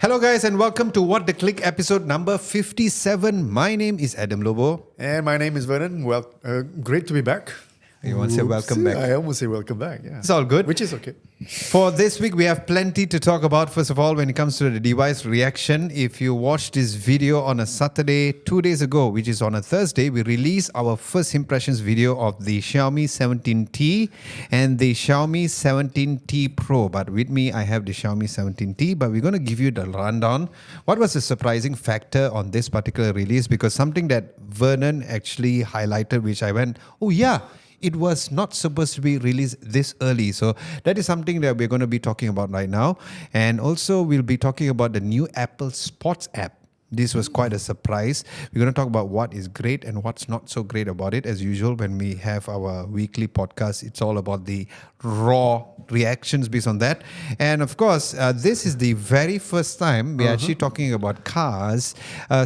Hello guys and welcome to What the Click episode number 57. My name is Adam Lobo. And my name is Vernon. Well, great to be back. You want to say welcome back? I almost say welcome back, yeah. It's all good. Which is okay. For this week, we have plenty to talk about. First of all, when it comes to the device reaction, if you watched this video on a Saturday, 2 days ago, which is on a Thursday, we released our first impressions video of the Xiaomi 17T and the Xiaomi 17T Pro. But with me, I have the Xiaomi 17T, but we're going to give you the rundown. What was the surprising factor on this particular release? Because something that Vernon actually highlighted, which I went, oh yeah, it was not supposed to be released this early. So that is something that we're going to be talking about right now. And also we'll be talking about the new Apple Sports app. This was quite a surprise. We're going to talk about what is great and what's not so great about it. As usual, when we have our weekly podcast, it's all about the raw reactions based on that. And of course, this is the very first time we're actually talking about cars,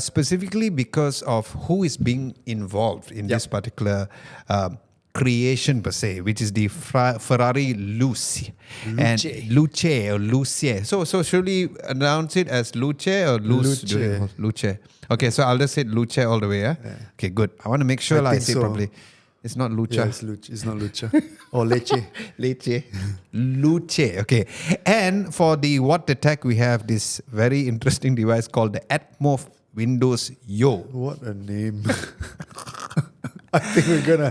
specifically because of who is being involved in this particular creation per se, which is the Ferrari Luce. And Luce or Luce. So should we announce it as Luce or Luce? Luce. Okay, so I'll just say Luce all the way. Yeah? Okay, good. I want to make sure I say it properly. It's not Lucha. Yeah, it's Luce. It's not Lucha. Or Leche. Leche. Luce. Okay. And for the What the Tech, we have this very interesting device called the Atmoph Windows Yo. What a name. I think we're going to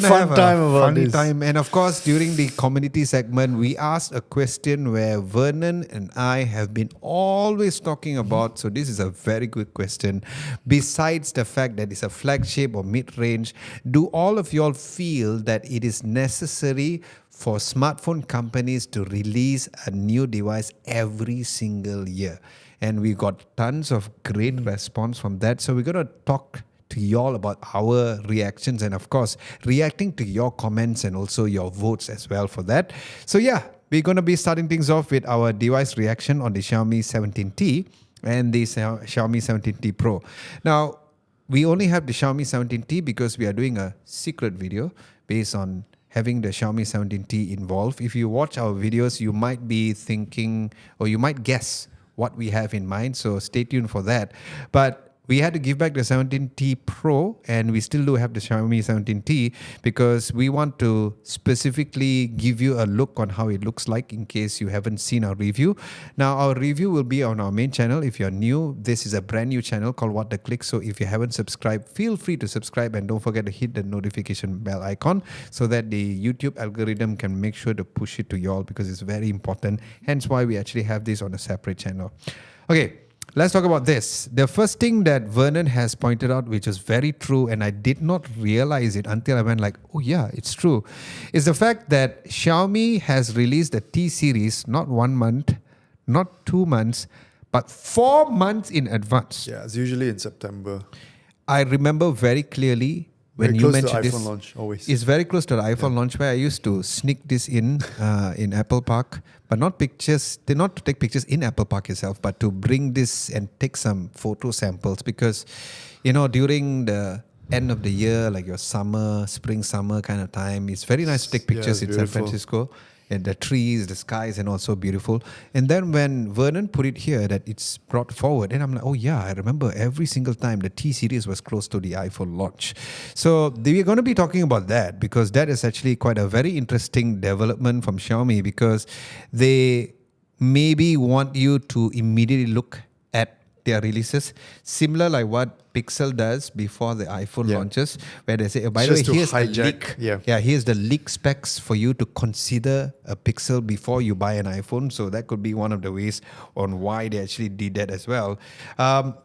have a fun time. And of course, during the community segment, we asked a question where Vernon and I have been always talking about. So this is a very good question. Besides the fact that it's a flagship or mid-range, do all of y'all feel that it is necessary for smartphone companies to release a new device every single year? And we got tons of great response from that. So we're going to talk to y'all about our reactions and of course reacting to your comments and also your votes as well for that. So yeah, we're going to be starting things off with our device reaction on the Xiaomi 17T and the Xiaomi 17T Pro. Now, we only have the Xiaomi 17T because we are doing a secret video based on having the Xiaomi 17T involved. If you watch our videos, you might be thinking or you might guess what we have in mind. So stay tuned for that. But we had to give back the 17T Pro and we still do have the Xiaomi 17T because we want to specifically give you a look on how it looks like in case you haven't seen our review. Now, our review will be on our main channel. If you're new, this is a brand new channel called What the Click. So if you haven't subscribed, feel free to subscribe and don't forget to hit the notification bell icon so that the YouTube algorithm can make sure to push it to y'all because it's very important. Hence why we actually have this on a separate channel. Okay. Let's talk about this. The first thing that Vernon has pointed out, which is very true, and I did not realize it until I went like, oh yeah, it's true, is the fact that Xiaomi has released the T series not 1 month, not 2 months, but 4 months in advance. Yeah, it's usually in September. I remember very clearly when you mentioned this. Very close to the iPhone launch, always. It's very close to the iPhone launch where I used to sneak this in Apple Park, but not pictures, not to take pictures in Apple Park itself, but to bring this and take some photo samples because, you know, during the end of the year, like your summer, spring, summer kind of time, it's very nice to take pictures in San Francisco. And the trees, the skies, and also beautiful. And then when Vernon put it here that it's brought forward, and I'm like, oh yeah, I remember every single time the T series was close to the iPhone launch. So we're going to be talking about that because that is actually quite a very interesting development from Xiaomi because they maybe want you to immediately look at their releases, similar like what Pixel does before the iPhone launches, where they say, oh, by the way, here's the leak. Here's the leak specs for you to consider a Pixel before you buy an iPhone. So that could be one of the ways on why they actually did that as well.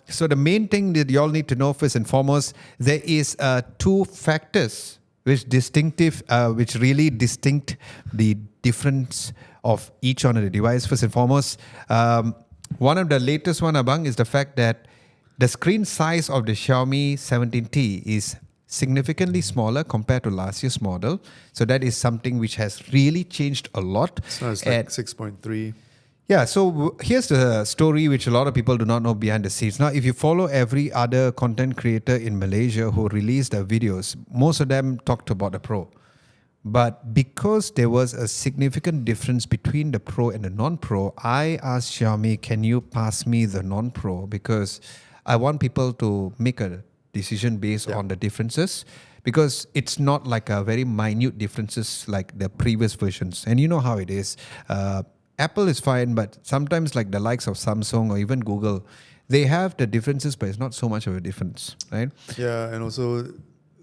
So the main thing that you all need to know first and foremost, there is 2 factors which really distinct the difference of each one of the device. First and foremost, one of the latest one, Abang, is the fact that the screen size of the Xiaomi 17T is significantly smaller compared to last year's model. So that is something which has really changed a lot. So it's like 6.3. Yeah, so here's the story which a lot of people do not know behind the scenes. Now, if you follow every other content creator in Malaysia who released their videos, most of them talked about the Pro. But because there was a significant difference between the Pro and the non-Pro, I asked Xiaomi, can you pass me the non-Pro? Because I want people to make a decision based on the differences, because it's not like a very minute differences like the previous versions. And you know how it is. Apple is fine, but sometimes like the likes of Samsung or even Google, they have the differences, but it's not so much of a difference, right? Yeah, and also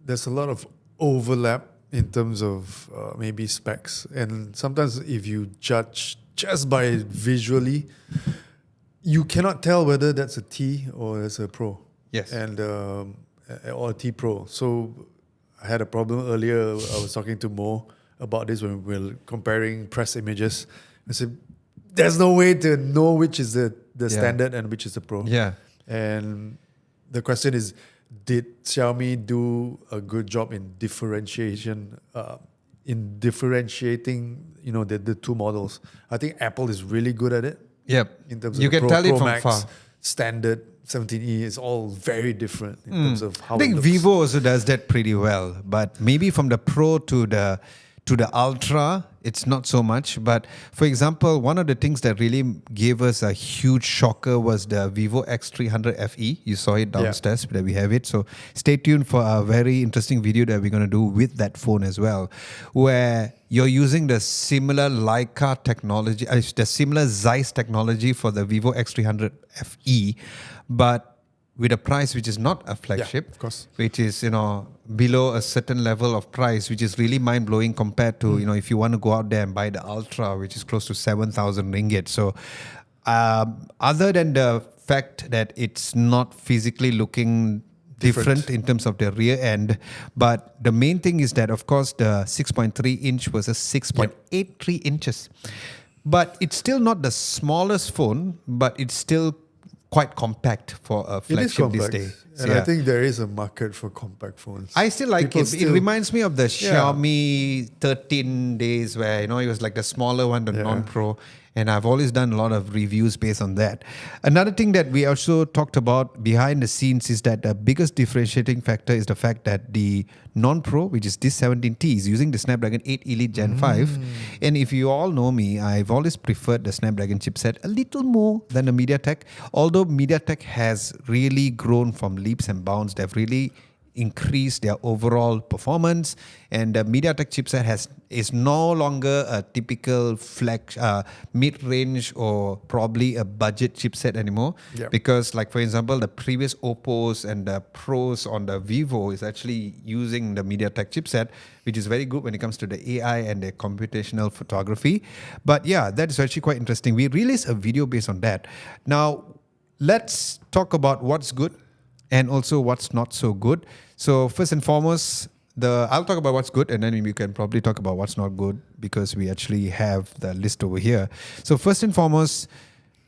there's a lot of overlap in terms of maybe specs. And sometimes if you judge just by visually, you cannot tell whether that's a T or it's a Pro. Yes. And or a T Pro. So I had a problem earlier. I was talking to Mo about this when we were comparing press images. I said, there's no way to know which is the standard and which is the Pro. Yeah. And the question is, did Xiaomi do a good job in differentiating, the two models? I think Apple is really good at it. Yep. In terms of you the can tell Pro it from Max, far. Standard 17E is all very different in terms of how I think it looks. Vivo also does that pretty well, but maybe from the Pro to the Ultra, it's not so much. But for example, one of the things that really gave us a huge shocker was the Vivo X300 FE. You saw it downstairs, that we have it. So stay tuned for a very interesting video that we're going to do with that phone as well, where you're using the similar Leica technology, the similar Zeiss technology for the Vivo X300 FE, but with a price which is not a flagship, of course. which is below a certain level of price, which is really mind blowing compared to if you want to go out there and buy the Ultra, which is close to 7,000 ringgit. So, other than the fact that it's not physically looking different in terms of the rear end, but the main thing is that of course the 6.3 inch versus 6.83 inches, but it's still not the smallest phone, but it's still quite compact for a flagship these days. And I think there is a market for compact phones. I still like People it. It reminds me of the Yeah. Xiaomi 13 days where, it was like the smaller one, the non-Pro. And I've always done a lot of reviews based on that. Another thing that we also talked about behind the scenes is that the biggest differentiating factor is the fact that the non-Pro, which is this 17T, is using the Snapdragon 8 Elite Gen 5. And if you all know me, I've always preferred the Snapdragon chipset a little more than the MediaTek. Although MediaTek has really grown from leaps and bounds, they've really increase their overall performance, and the MediaTek chipset is no longer a typical mid-range or probably a budget chipset anymore. Because like for example, the previous Oppos and the Pros on the Vivo is actually using the MediaTek chipset, which is very good when it comes to the AI and the computational photography. But yeah, that is actually quite interesting. We released a video based on that. Now, let's talk about what's good and also what's not so good. So first and foremost, I'll talk about what's good, and then we can probably talk about what's not good, because we actually have the list over here. So first and foremost,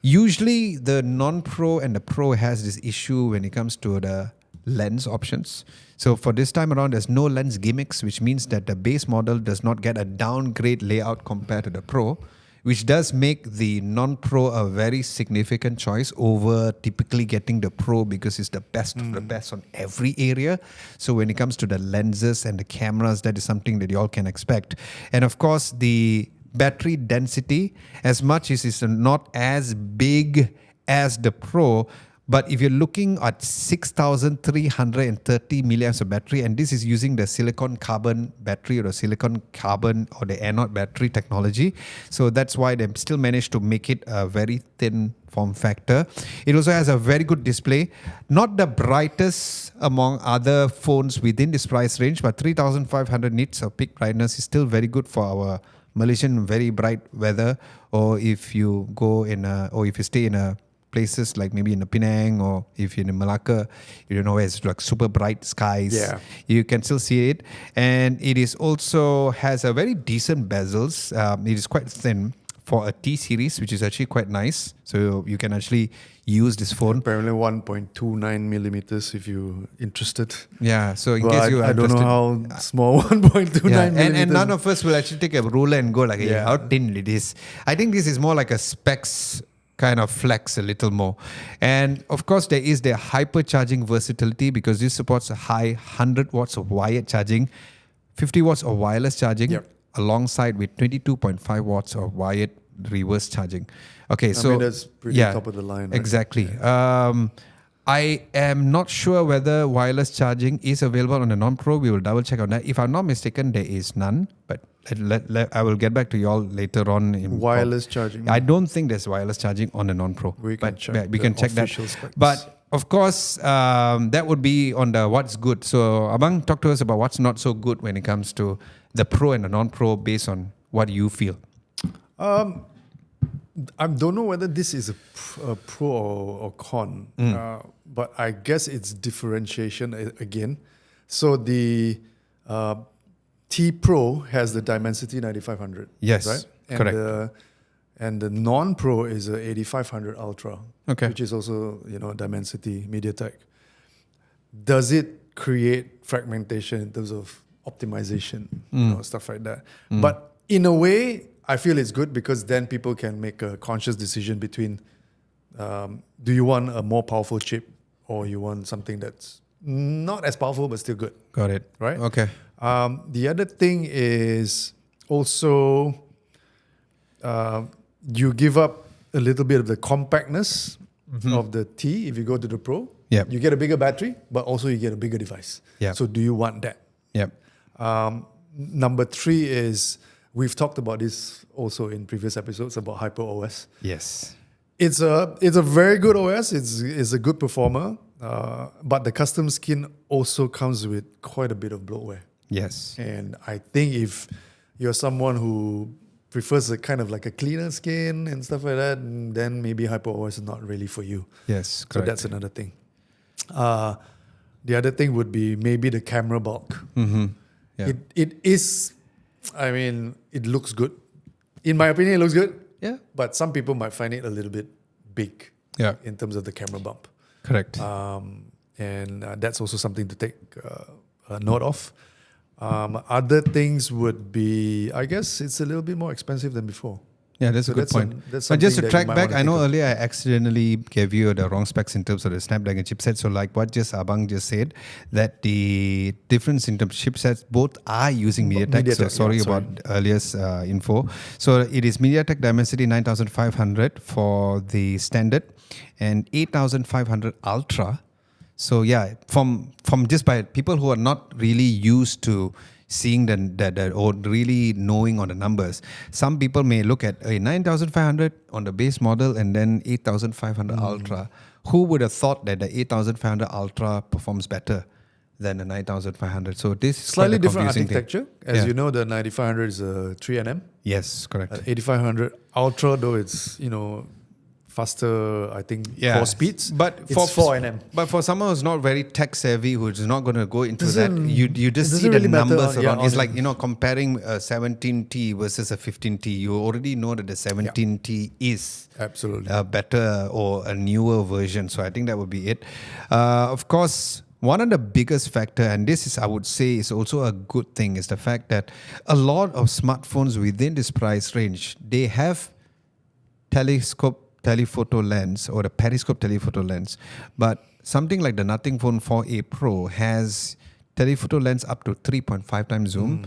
usually the non-Pro and the Pro has this issue when it comes to the lens options. So for this time around, there's no lens gimmicks, which means that the base model does not get a downgrade layout compared to the Pro, which does make the non-Pro a very significant choice over typically getting the Pro, because it's the best of the best on every area. So when it comes to the lenses and the cameras, that is something that you all can expect. And of course, the battery density, as much as it's not as big as the Pro, but if you're looking at 6,330 milliamps of battery, and this is using the silicon carbon battery or the silicon carbon or the anode battery technology. So that's why they still managed to make it a very thin form factor. It also has a very good display. Not the brightest among other phones within this price range, but 3,500 nits of peak brightness is still very good for our Malaysian very bright weather, or if you go or if you stay in places like maybe in the Penang, or if you're in Malacca, you don't know where it's like super bright skies. You can still see it. And it is also has a very decent bezels. It is quite thin for a T series, which is actually quite nice. So you can actually use this phone. Apparently 1.29 millimeters if you're interested. Yeah, so in case you are I don't interested, know how small 1.29 millimeters. And none of us will actually take a ruler and go like, hey, how thin it is. I think this is more like a specs kind of flex a little more. And of course, there is the hypercharging versatility, because this supports a high 100 watts of wired charging. 50 watts of wireless charging Yep. alongside with 22.5 watts of wired reverse charging. Okay, I mean, that's pretty top of the line, right? Exactly. I am not sure whether wireless charging is available on the non-pro. We will double check on that. If I'm not mistaken, there is none. But I will get back to you all later on. Wireless charging. I don't think there's wireless charging on the non-pro. We can but check we the can check that. official specs. But of course, that would be on the what's good. So Abang, talk to us about what's not so good when it comes to the pro and the non-pro based on what you feel. I don't know whether this is a pro or con, but I guess it's differentiation again. So the T Pro has the Dimensity 9500. Yes, right? And correct. And the non-Pro is a 8500 Ultra, Okay. which is also Dimensity MediaTek. Does it create fragmentation in terms of optimization, stuff like that? But in a way, I feel it's good because then people can make a conscious decision between do you want a more powerful chip or you want something that's not as powerful but still good, Got it. right? Okay. The other thing is also you give up a little bit of the compactness of the T if you go to the Pro. Yep. You get a bigger battery, but also you get a bigger device. Yep. So do you want that? Yep. Number 3 is, we've talked about this also in previous episodes about Hyper OS. Yes. It's a very good OS. It's a good performer, but the custom skin also comes with quite a bit of bloatware. Yes. And I think if you're someone who prefers a kind of like a cleaner skin and stuff like that, then maybe Hyper OS is not really for you. Yes. So Correct. that's another thing. The other thing would be maybe the camera bulk. Yeah. It is, I mean, it looks good. In my opinion, it looks good. Yeah. But some people might find it a little bit big Yeah. in terms of the camera bump. Correct. And that's also something to take a note of. Other things would be, I guess it's a little bit more expensive than before. Yeah, that's So a good that's point. that's But just to something that track you might back, wanna I know think of. earlier I accidentally gave you the wrong specs in terms of the Snapdragon chipset. So like what just Abang just said, that the difference in terms of chipsets, both are using MediaTek. So MediaTek, sorry yeah, about earlier's info. So it is MediaTek Dimensity 9500 for the standard and 8500 Ultra. So yeah, from just by people who are not really used to seeing the or really knowing on the numbers, some people may look at a 9500 on the base model and then 8500 Ultra. Who would have thought that the 8500 Ultra performs better than the 9500? So this is Slightly quite a different confusing thing. architecture. As Yeah. you know, the 9500 is a 3nm. Yes, correct. 8500 Ultra, though, it's, faster, I think, core speeds. But it's for 4nm. But for someone who's not very tech savvy, who's not going to go into that, Doesn't- you it just see doesn't the really matter numbers on- yeah, around. It's on- like comparing a 17T versus a 15T. You already know that the 17T is Absolutely. a better or a newer version. So I think that would be it. Of course, one of the biggest factor, and this is, I would say, is also a good thing, is the fact that a lot of smartphones within this price range, they have telescope telephoto lens or the periscope telephoto lens, but something like the Nothing Phone 4a Pro has telephoto lens up to 3.5 times zoom.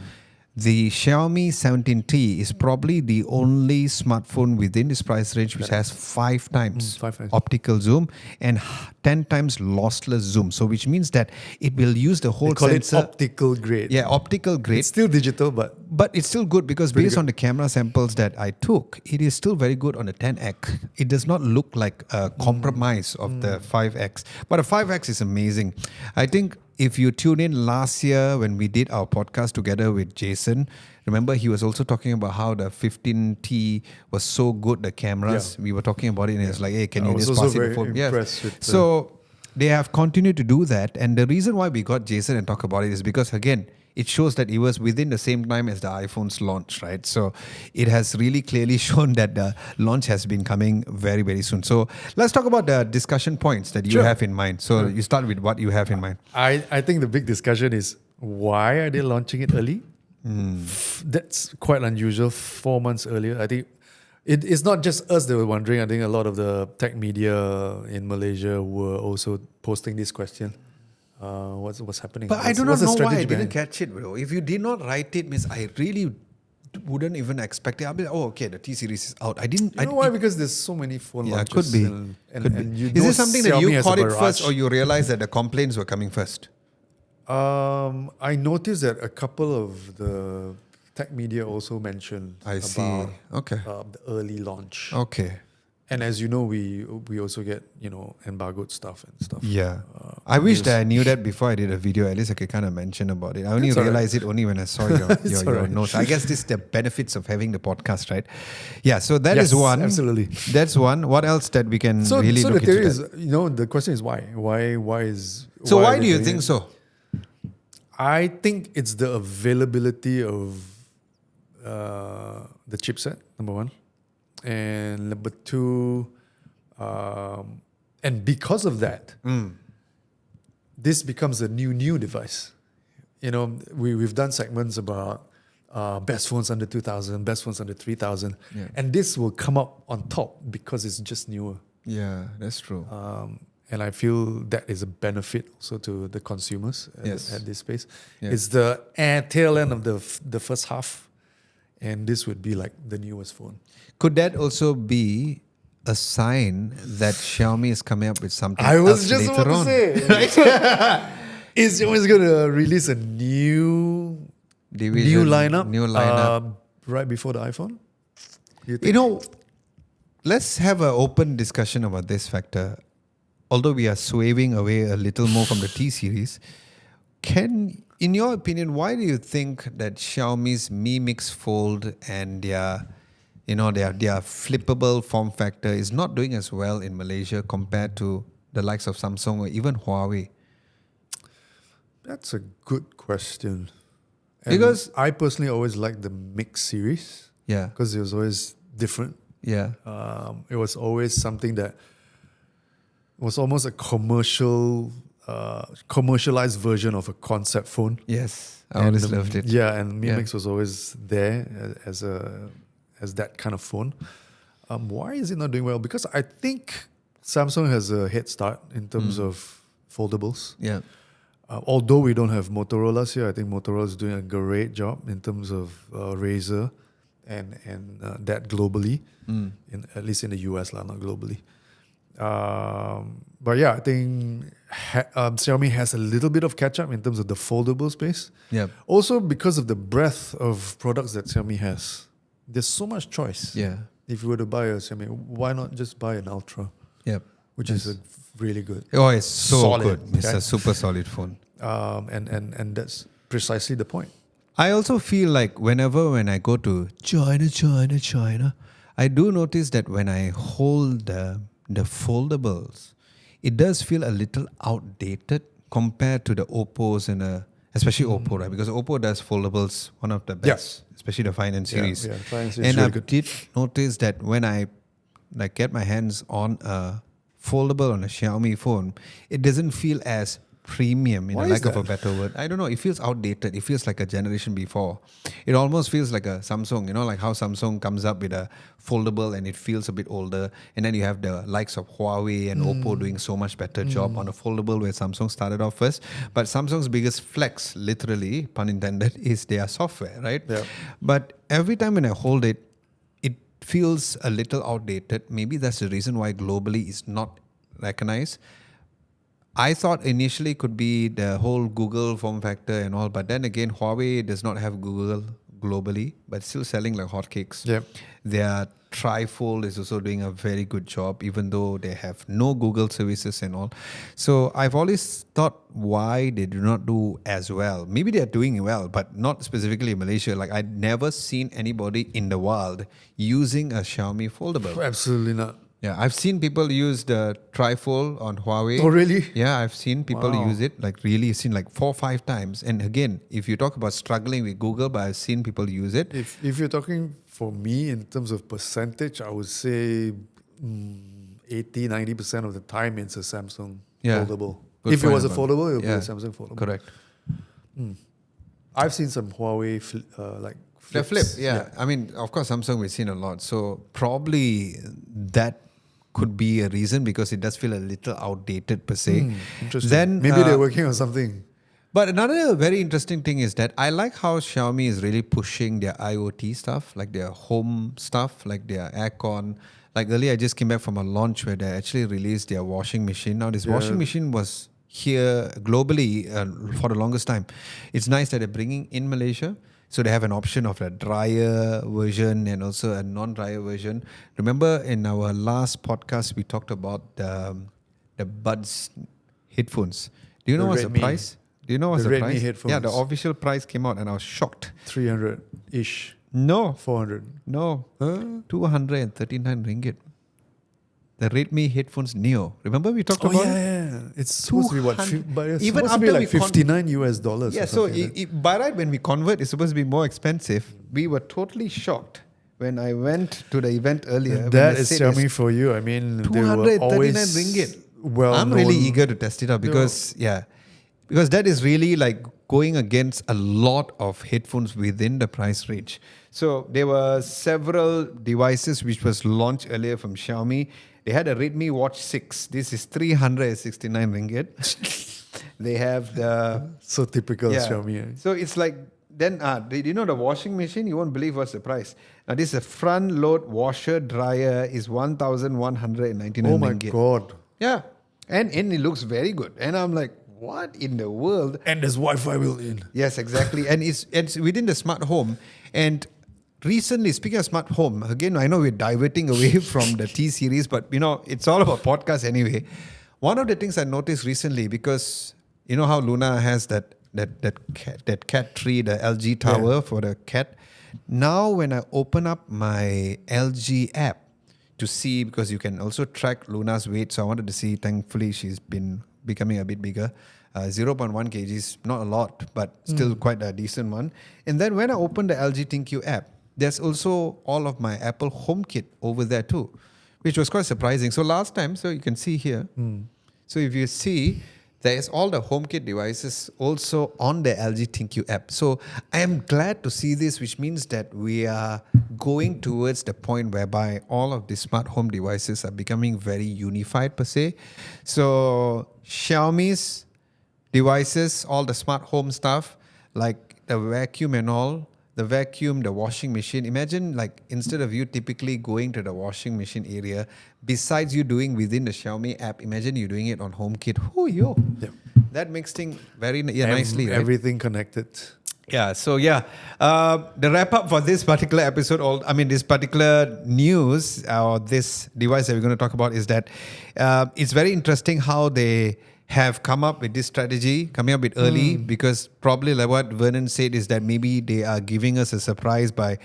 The Xiaomi 17T is probably the only smartphone within this price range which has 5 times 5 times. optical zoom and 10 times lossless zoom. So which means that it will use the whole They call sensor. it optical grade. Yeah, optical grade. It's still digital, but But it's still good because based on the camera samples that I took, it is still very good on the 10x. It does not look like a compromise of the 5x. But the 5x is amazing. I think if you tune in last year when we did our podcast together with Jason, remember he was also talking about how the 15T was so good, the cameras. Yeah. We were talking about it and it's like, hey, can I you was just also pass it very before? Yes. impressed with the- So they have continued to do that. And the reason why we got Jason and talk about it is because, again, it shows that it was within the same time as the iPhone's launch, right? So it has really clearly shown that the launch has been coming very, very soon. So let's talk about the discussion points that you Sure. have in mind. So you start with what you have in mind. I think the big discussion is, why are they launching it early? That's quite unusual. 4 months earlier. I think it's not just us that were wondering. I think a lot of the tech media in Malaysia were also posting this question. What's happening? But I do not what's the know why I strategy didn't behind? catch it, bro. If you did not write it, means I really wouldn't even expect it. I'll be like, oh, okay, the T series is out. I didn't. You know why? Because there's so many phone Yeah, launches. could be. And you Is know it something that Xiaomi you has a caught it first, barrage. or you realized that the complaints were coming first? I noticed that a couple of the tech media also mentioned I about see. Okay. the early launch. Okay. And as you know, we also get embargoed stuff and stuff. Yeah. I wish news. that I knew that before I did a video. At least I could kind of mention about it. I only It's all right. realized it only when I saw your It's your all right. notes. I guess this is the benefits of having the podcast, right? Yeah. So that Yes, is one. absolutely. That's one. What else that we can So really the look theory into that? is, the question is why? Why is So why are do they you doing think it? so? I think it's the availability of the chipset, number one, and number two, and because of that, this becomes a new device. We've done segments about best phones under 2,000, best phones under 3,000, Yeah. and this will come up on top because it's just newer. Yeah, that's true. And I feel that is a benefit also to the consumers Yes. at this space. Yeah. It's the tail end of the first half, and this would be like the newest phone. Could that also be a sign that Xiaomi is coming up with something I was else just later about on? to say, is always going to release a new Division, lineup, new lineup. right before the iPhone. Let's have an open discussion about this factor. Although we are swaying away a little more from the T series, in your opinion, why do you think that Xiaomi's Mi Mix Fold and their flippable form factor is not doing as well in Malaysia compared to the likes of Samsung or even Huawei? That's a good question. And Because- I personally always liked the Mix series Yeah, because it was always different. yeah, It was always something that was almost a commercialized version of a concept phone. yes. I always And, loved it. Yeah, and Mi Yeah. Mix was always there as that kind of phone. Why is it not doing well? Because I think Samsung has a head start in terms of foldables. Yeah, Although we don't have Motorola's here, I think Motorola is doing a great job in terms of Razer and that globally, at least in the US, not globally. But yeah, I think Xiaomi has a little bit of catch up in terms of the foldable space. yeah, Also because of the breadth of products that Xiaomi has. There's so much choice. yeah, If you were to buy a Xiaomi, why not just buy an Ultra, yeah. which is a really good. Oh, it's so Solid, good. It's okay? a super solid phone. And that's precisely the point. I also feel like when I go to China, I do notice that when I hold the foldables, it does feel a little outdated compared to the Oppos and especially Oppo, right? Because Oppo does foldables one of the best, especially the Finance series. Yeah, Finance is And really I good. did notice that when I get my hands on a foldable on a Xiaomi phone, it doesn't feel as premium in Why a is lack of a that? better word. I don't know. It feels outdated. It feels like a generation before. It almost feels like a Samsung, like how Samsung comes up with a foldable and it feels a bit older. And then you have the likes of Huawei and Oppo doing so much better job on a foldable where Samsung started off first. But Samsung's biggest flex, literally, pun intended, is their software, right? Yeah. But every time when I hold it, it feels a little outdated. Maybe that's the reason why globally it's not recognized. I thought initially could be the whole Google form factor and all, but then again, Huawei does not have Google globally, but still selling like hotcakes. Yep. Their Trifold is also doing a very good job, even though they have no Google services and all. So I've always thought why they do not do as well. Maybe they are doing well, but not specifically in Malaysia. Like I'd never seen anybody in the world using a Xiaomi foldable. Absolutely not. Yeah, I've seen people use the Trifold on Huawei. Oh, really? Yeah, I've seen people Wow. use it, like really seen like 4 or 5 times. And again, if you talk about struggling with Google, but I've seen people use it. If you're talking for me in terms of percentage, I would say 80-90% of the time it's a Samsung Yeah. foldable. Good If it point was a about foldable, it would Yeah. be a Samsung foldable. Correct. I've seen some Huawei The flips. flip, yeah. I mean, of course, Samsung we've seen a lot. So probably that could be a reason because it does feel a little outdated per se. Interesting. Then Maybe they're working on something. but another very interesting thing is that I like how Xiaomi is really pushing their IoT stuff, like their home stuff, like their aircon. Like earlier, I just came back from a launch where they actually released their washing machine. Now, this washing machine was here globally for the longest time. It's nice that they're bringing in Malaysia. So they have an option of a dryer version and also a non-dryer version. Remember in our last podcast, we talked about the Buds headphones. Do you know what's the price? Do you know what's the Redmi price? headphones. Yeah, the official price came out and I was shocked. 300-ish. No, 400. no, Huh? 239 ringgit. The Redmi headphones Neo. Remember we talked about it? Yeah. It's supposed to be what? 200 But it's even supposed to be after like we $59 US. Yeah, or so something like that. by right, when we convert, it's supposed to be more expensive. We were totally shocked when I went to the event earlier. when That they is said Xiaomi it's for you. I mean, they were 239 always ringgit. well I'm really known. eager to test it out because because that is really like going against a lot of headphones within the price range. So there were several devices which was launched earlier from Xiaomi. They had a Redmi Watch 6. This is 369 ringgit. They have the So typical Xiaomi. Eh? so it's like then did you know the washing machine? You won't believe what's the price. Now this is a front load washer dryer is 1,199 Oh my ringgit. God. Yeah. And it looks very good. And I'm like, what in the world? And there's Wi-Fi built in. Yes, exactly. And it's within the smart home. And recently, speaking of smart home, again, I know we're diverting away from the T series, but it's all about podcasts anyway. One of the things I noticed recently, because you know how Luna has that cat tree, the LG tower for the cat. Now when I open up my LG app to see, because you can also track Luna's weight, so I wanted to see, thankfully she's been becoming a bit bigger. 0.1 kgs, not a lot, but still quite a decent one. And then when I open the LG ThinQ app, there's also all of my Apple HomeKit over there too, which was quite surprising. So last time, so you can see here, so if you see, there's all the HomeKit devices also on the LG ThinQ app. So I am glad to see this, which means that we are going towards the point whereby all of the smart home devices are becoming very unified per se. So Xiaomi's devices, all the smart home stuff, like the vacuum and all, the vacuum, the washing machine. Imagine like instead of you typically going to the washing machine area, besides you doing within the Xiaomi app, imagine you doing it on HomeKit. Yep. That makes things very nicely, right? Everything connected. Yeah, so the wrap up for this particular episode, this particular news or this device that we're going to talk about is that it's very interesting how they have come up with this strategy, coming up with early, because probably like what Vernon said is that maybe they are giving us a surprise by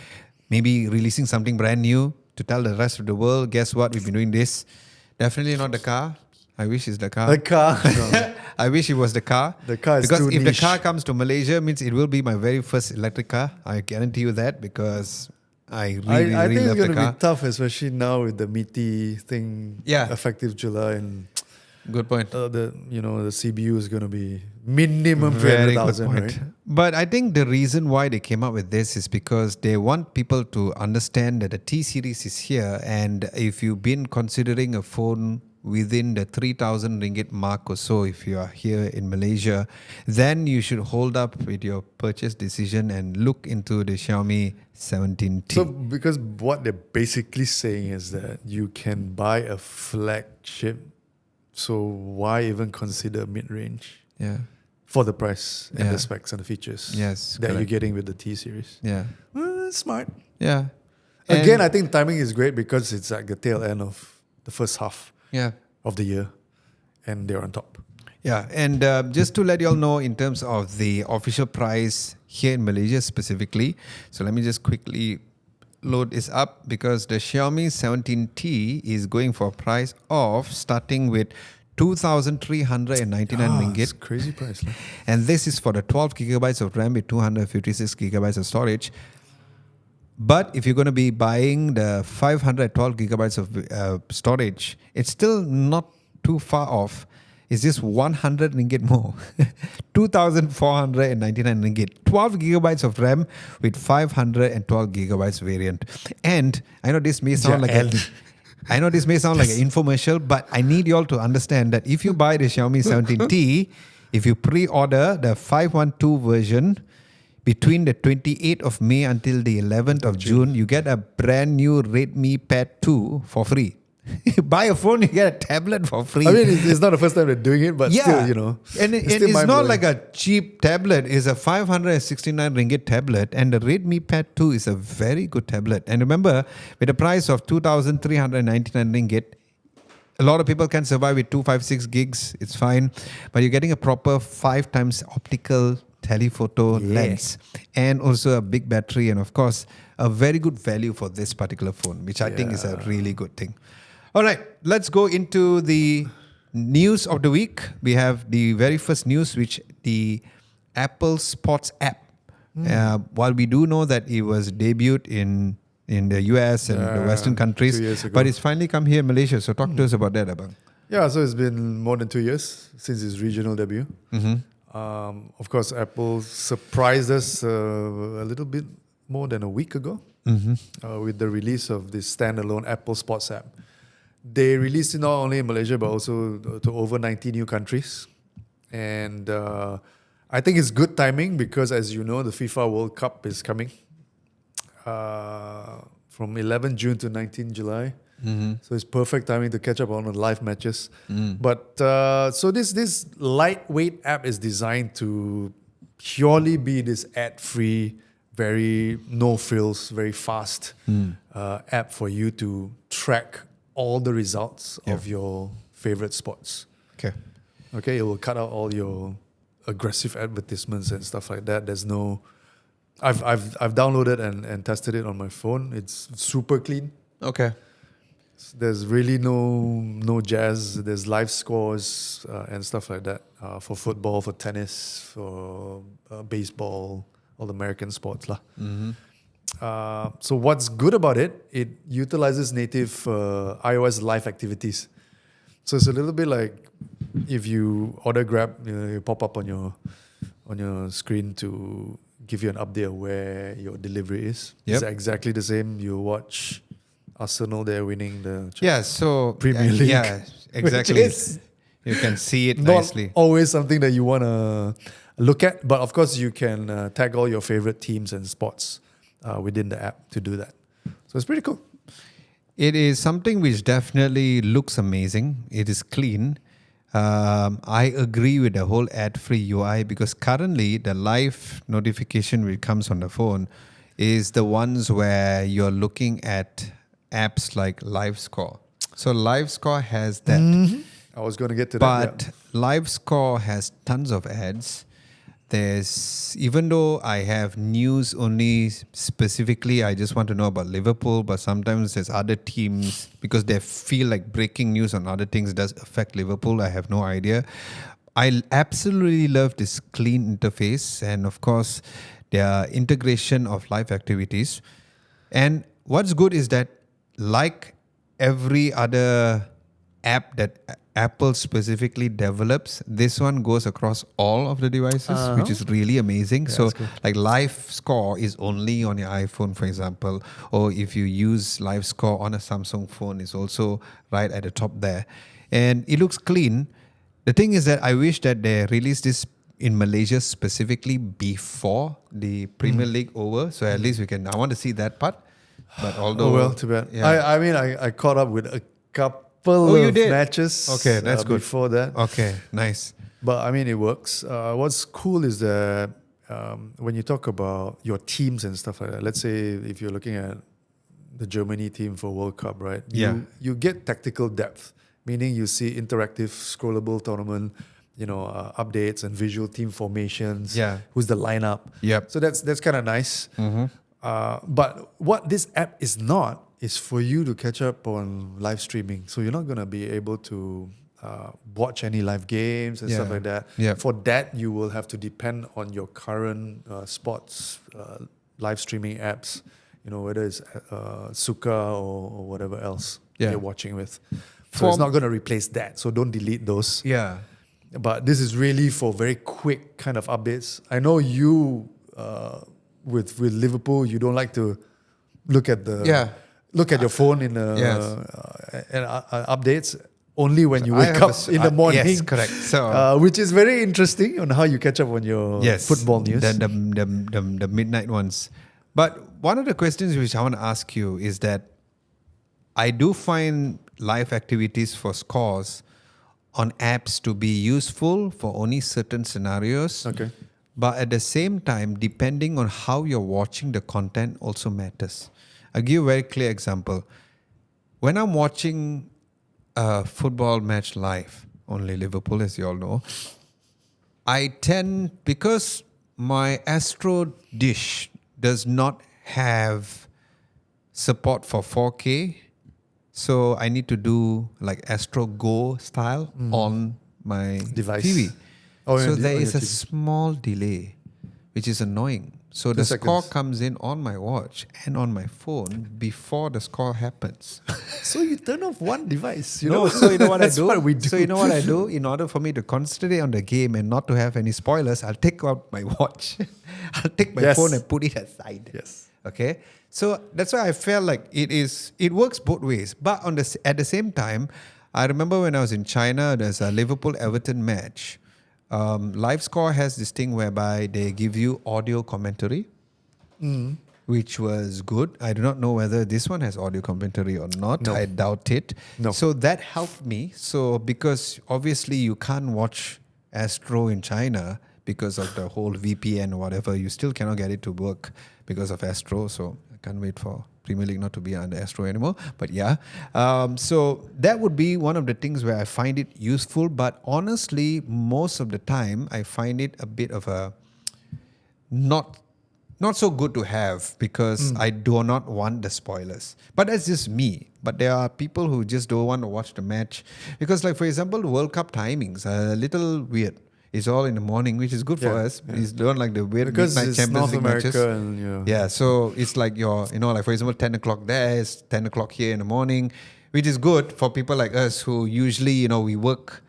maybe releasing something brand new to tell the rest of the world, guess what, we've been doing this. Definitely not the car. I wish it's the car. The car. No. I wish it was the car. The car is because too if niche. the car comes to Malaysia, means it will be my very first electric car. I guarantee you that because I really I think love it's the going to car. be tough, especially now with the MITI thing effective July, and Good point. the CBU is going to be minimum Very good 300,000, point. right? But I think the reason why they came up with this is because they want people to understand that the T series is here, and if you've been considering a phone within the 3,000 ringgit mark or so, if you are here in Malaysia, then you should hold up with your purchase decision and look into the Xiaomi 17T. So, because what they're basically saying is that you can buy a flagship, so why even consider mid-range yeah. for the price and Yeah. the specs and the features Yes, that you're correct. getting with the T series? Yeah. Smart. Yeah. Again, And- I think timing is great because it's like the tail end of the first half yeah. of the year, and they're on top. Yeah, and just to let you all know in terms of the official price here in Malaysia specifically, so let me just quickly load this up because the Xiaomi 17T is going for a price of starting with 2,399 ringgit. It's crazy price. Lah. And this is for the 12 gigabytes of RAM with 256 gigabytes of storage. But if you're going to be buying the 512 gigabytes of storage, it's still not too far off. It's just 100 ringgit more. 2,499 ringgit. 12 gigabytes of RAM with 512 gigabytes variant. And I know this may sound like I know this may sound like an infomercial, but I need you all to understand that if you buy the Xiaomi 17T, if you pre-order the 512 version between the 28th of May until the 11th of June, you get a brand new Redmi Pad 2 for free. You buy a phone, you get a tablet for free. I mean, it's not the first time they're doing it, but still, you know. And it's not like a cheap tablet. It's a 569 ringgit tablet. And the Redmi Pad 2 is a very good tablet. And remember, with the price of 2,399 ringgit, a lot of people can survive with 256 gigs. It's fine. But you're getting a proper 5 times optical telephoto lens. And also a big battery. And of course, a very good value for this particular phone, which I think is a really good thing. All right, let's go into the news of the week. We have the very first news, which the Apple Sports app. While we do know that it was debuted in the US and the Western countries, 2 years ago. but it's finally come here in Malaysia. So talk to us about that, Abang. Yeah, so it's been more than 2 years since its regional debut. Of course, Apple surprised us a little bit more than a week ago with the release of this standalone Apple Sports app. They released it not only in Malaysia, but also to over 90 new countries. And I think it's good timing because, as you know, the FIFA World Cup is coming from 11 June to 19 July. So it's perfect timing to catch up on the live matches. But so this lightweight app is designed to purely be this ad-free, very no frills, very fast app for you to track all the results of your favorite sports. Okay, it will cut out all your aggressive advertisements and stuff like that. There's no, I've downloaded and tested it on my phone. It's super clean. Okay. There's really no jazz. There's live scores and stuff like that for football, for tennis, for baseball, all the American sports lah. So what's good about it? It utilizes native iOS live activities. So it's a little bit like if you order Grab, you pop up on your screen to give you an update of where your delivery is. It's exactly the same. You watch Arsenal there winning the Premier League. Yeah, exactly. You can see it nicely. Not always something that you want to look at, but of course you can tag all your favorite teams and sports within the app to do that. So it's pretty cool. It is something which definitely looks amazing. It is clean. I agree with the whole ad-free UI because currently the live notification which comes on the phone is the ones where you're looking at apps like Live Score. So Live Score has that. I was going to get to that. But Live Score has tons of ads. There's, even though I have news only specifically, I just want to know about Liverpool, but sometimes there's other teams because they feel like breaking news on other things does affect Liverpool. I have no idea. I absolutely love this clean interface and of course their integration of live activities. And what's good is that like every other app that Apple specifically develops, this one goes across all of the devices, which is really amazing. Yeah, so cool. like Live Score is only on your iPhone, for example, or if you use Live Score on a Samsung phone, it's also right at the top there. And it looks clean. The thing is that I wish that they released this in Malaysia specifically before the Premier League over. So at least I want to see that part. But although, too bad. Yeah. I mean, I caught up with a couple of matches Okay, that's good. before that. Okay, nice. But I mean, it works. What's cool is that when you talk about your teams and stuff like that, let's say if you're looking at the Germany team for World Cup, right? You get tactical depth, meaning you see interactive, scrollable tournament, updates and visual team formations. Yeah. Who's the lineup? Yep. So that's kind of nice. But what this app is not is for you to catch up on live streaming. So you're not going to be able to watch any live games and stuff like that. Yep. For that, you will have to depend on your current sports live streaming apps, whether it's Suka or whatever else you're watching with. So it's not going to replace that. So don't delete those. Yeah. But this is really for very quick kind of updates. I know you, with Liverpool, you don't like to look at your phone in updates only when you I wake have up in the morning. Yes, correct. So Which is very interesting on how you catch up on your football news. the midnight ones. But one of the questions which I want to ask you is that I do find live activities for scores on apps to be useful for only certain scenarios. Okay. But at the same time, depending on how you're watching the content also matters. I'll give you a very clear example. When I'm watching a football match live, only Liverpool, as you all know, I tend, because my Astro dish does not have support for 4K, so I need to do like Astro Go style on my Device. TV. Oh, So on there your is a TV. small delay, which is annoying. So the 2 score seconds. comes in on my watch and on my phone before the score happens. So you turn off one device. You No, know? so you know what I That's do? what we do. So you know what I do? In order for me to concentrate on the game and not to have any spoilers, I'll take out my watch. I'll take my Yes. phone and put it aside. Yes. Okay. So that's why I felt like it works both ways. But at the same time, I remember when I was in China, there's a Liverpool-Everton match. Live Score has this thing whereby they give you audio commentary, which was good. I do not know whether this one has audio commentary or not. No. I doubt it. No. So that helped me. So because obviously you can't watch Astro in China because of the whole VPN or whatever, you still cannot get it to work because of Astro. So I can't wait for Premier League not to be under Astro anymore. But yeah, so that would be one of the things where I find it useful. But honestly, most of the time, I find it a bit of a not so good to have because I do not want the spoilers. But that's just me. But there are people who just don't want to watch the match because, like for example, the World Cup timings are a little weird. It's all in the morning, which is good for us. It's don't like the weird Because midnight it's Champions North League America matches. and Yeah, so it's like like for example, 10 o'clock there is 10 o'clock here in the morning, which is good for people like us who usually, we work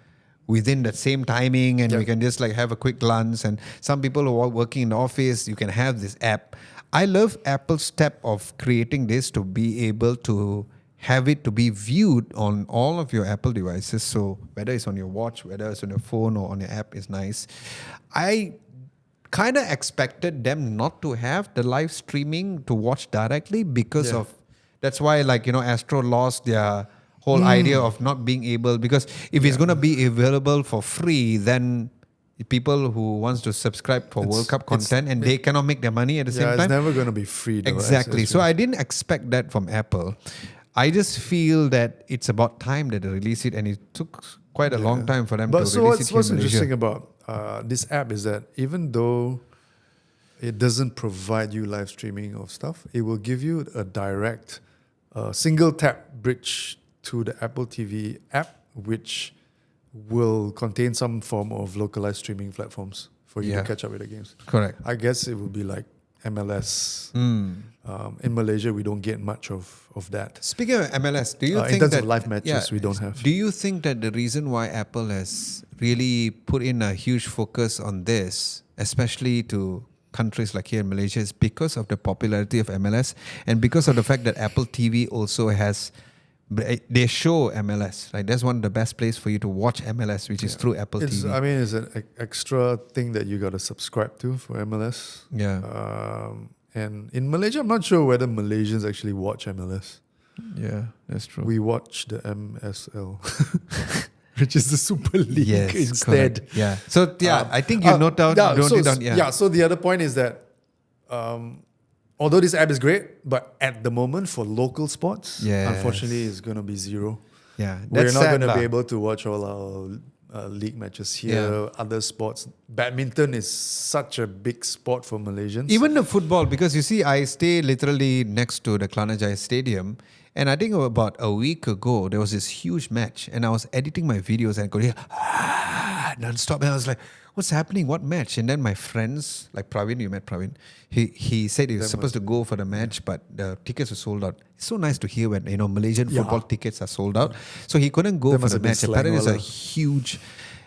within that same timing and we can just like have a quick glance. And some people who are working in the office, you can have this app. I love Apple's step of creating this to be able to have it to be viewed on all of your Apple devices. So whether it's on your watch, whether it's on your phone or on your app is nice. I kind of expected them not to have the live streaming to watch directly because of that's why Astro lost their whole idea of not being able, because if it's going to be available for free, then people who wants to subscribe for World Cup content and they cannot make their money at the same it's time. never going to be free. Though, Exactly. as So I didn't expect that from Apple. I just feel that it's about time that they release it, and it took quite a long time for them to But so release it what's here in interesting Malaysia. about this app is that even though it doesn't provide you live streaming of stuff, it will give you a direct single tap bridge to the Apple TV app, which will contain some form of localized streaming platforms for you to catch up with the games. Correct. I guess it would be like MLS. In Malaysia, we don't get much of that. Speaking of MLS, do you think in terms that of live matches, we don't have. Do you think that the reason why Apple has really put in a huge focus on this, especially to countries like here in Malaysia, is because of the popularity of MLS and because of the fact that Apple TV also has, they show MLS, right? That's one of the best place for you to watch MLS, which is through Apple TV. I mean, it's an extra thing that you got to subscribe to for MLS. Yeah. And in Malaysia, I'm not sure whether Malaysians actually watch MLS. Yeah, that's true. We watch the MSL, which is the Super League Yes, instead. correct. Yeah. So I think you note down. So the other point is that although this app is great, but at the moment for local sports, unfortunately, it's going to be zero. Yeah, We're not going to be able to watch all our league matches here. Other sports, badminton is such a big sport for Malaysians. Even the football, because you see, I stay literally next to the Klanajaya Stadium, and I think about a week ago there was this huge match, and I was editing my videos and I could hear non-stop, and I was like, "What's happening? What match?" And then my friends, like Praveen, you met Praveen, he said he was supposed to go for the match, but the tickets were sold out. It's so nice to hear when Malaysian football tickets are sold out. So he couldn't go for the match. Apparently, it's a huge,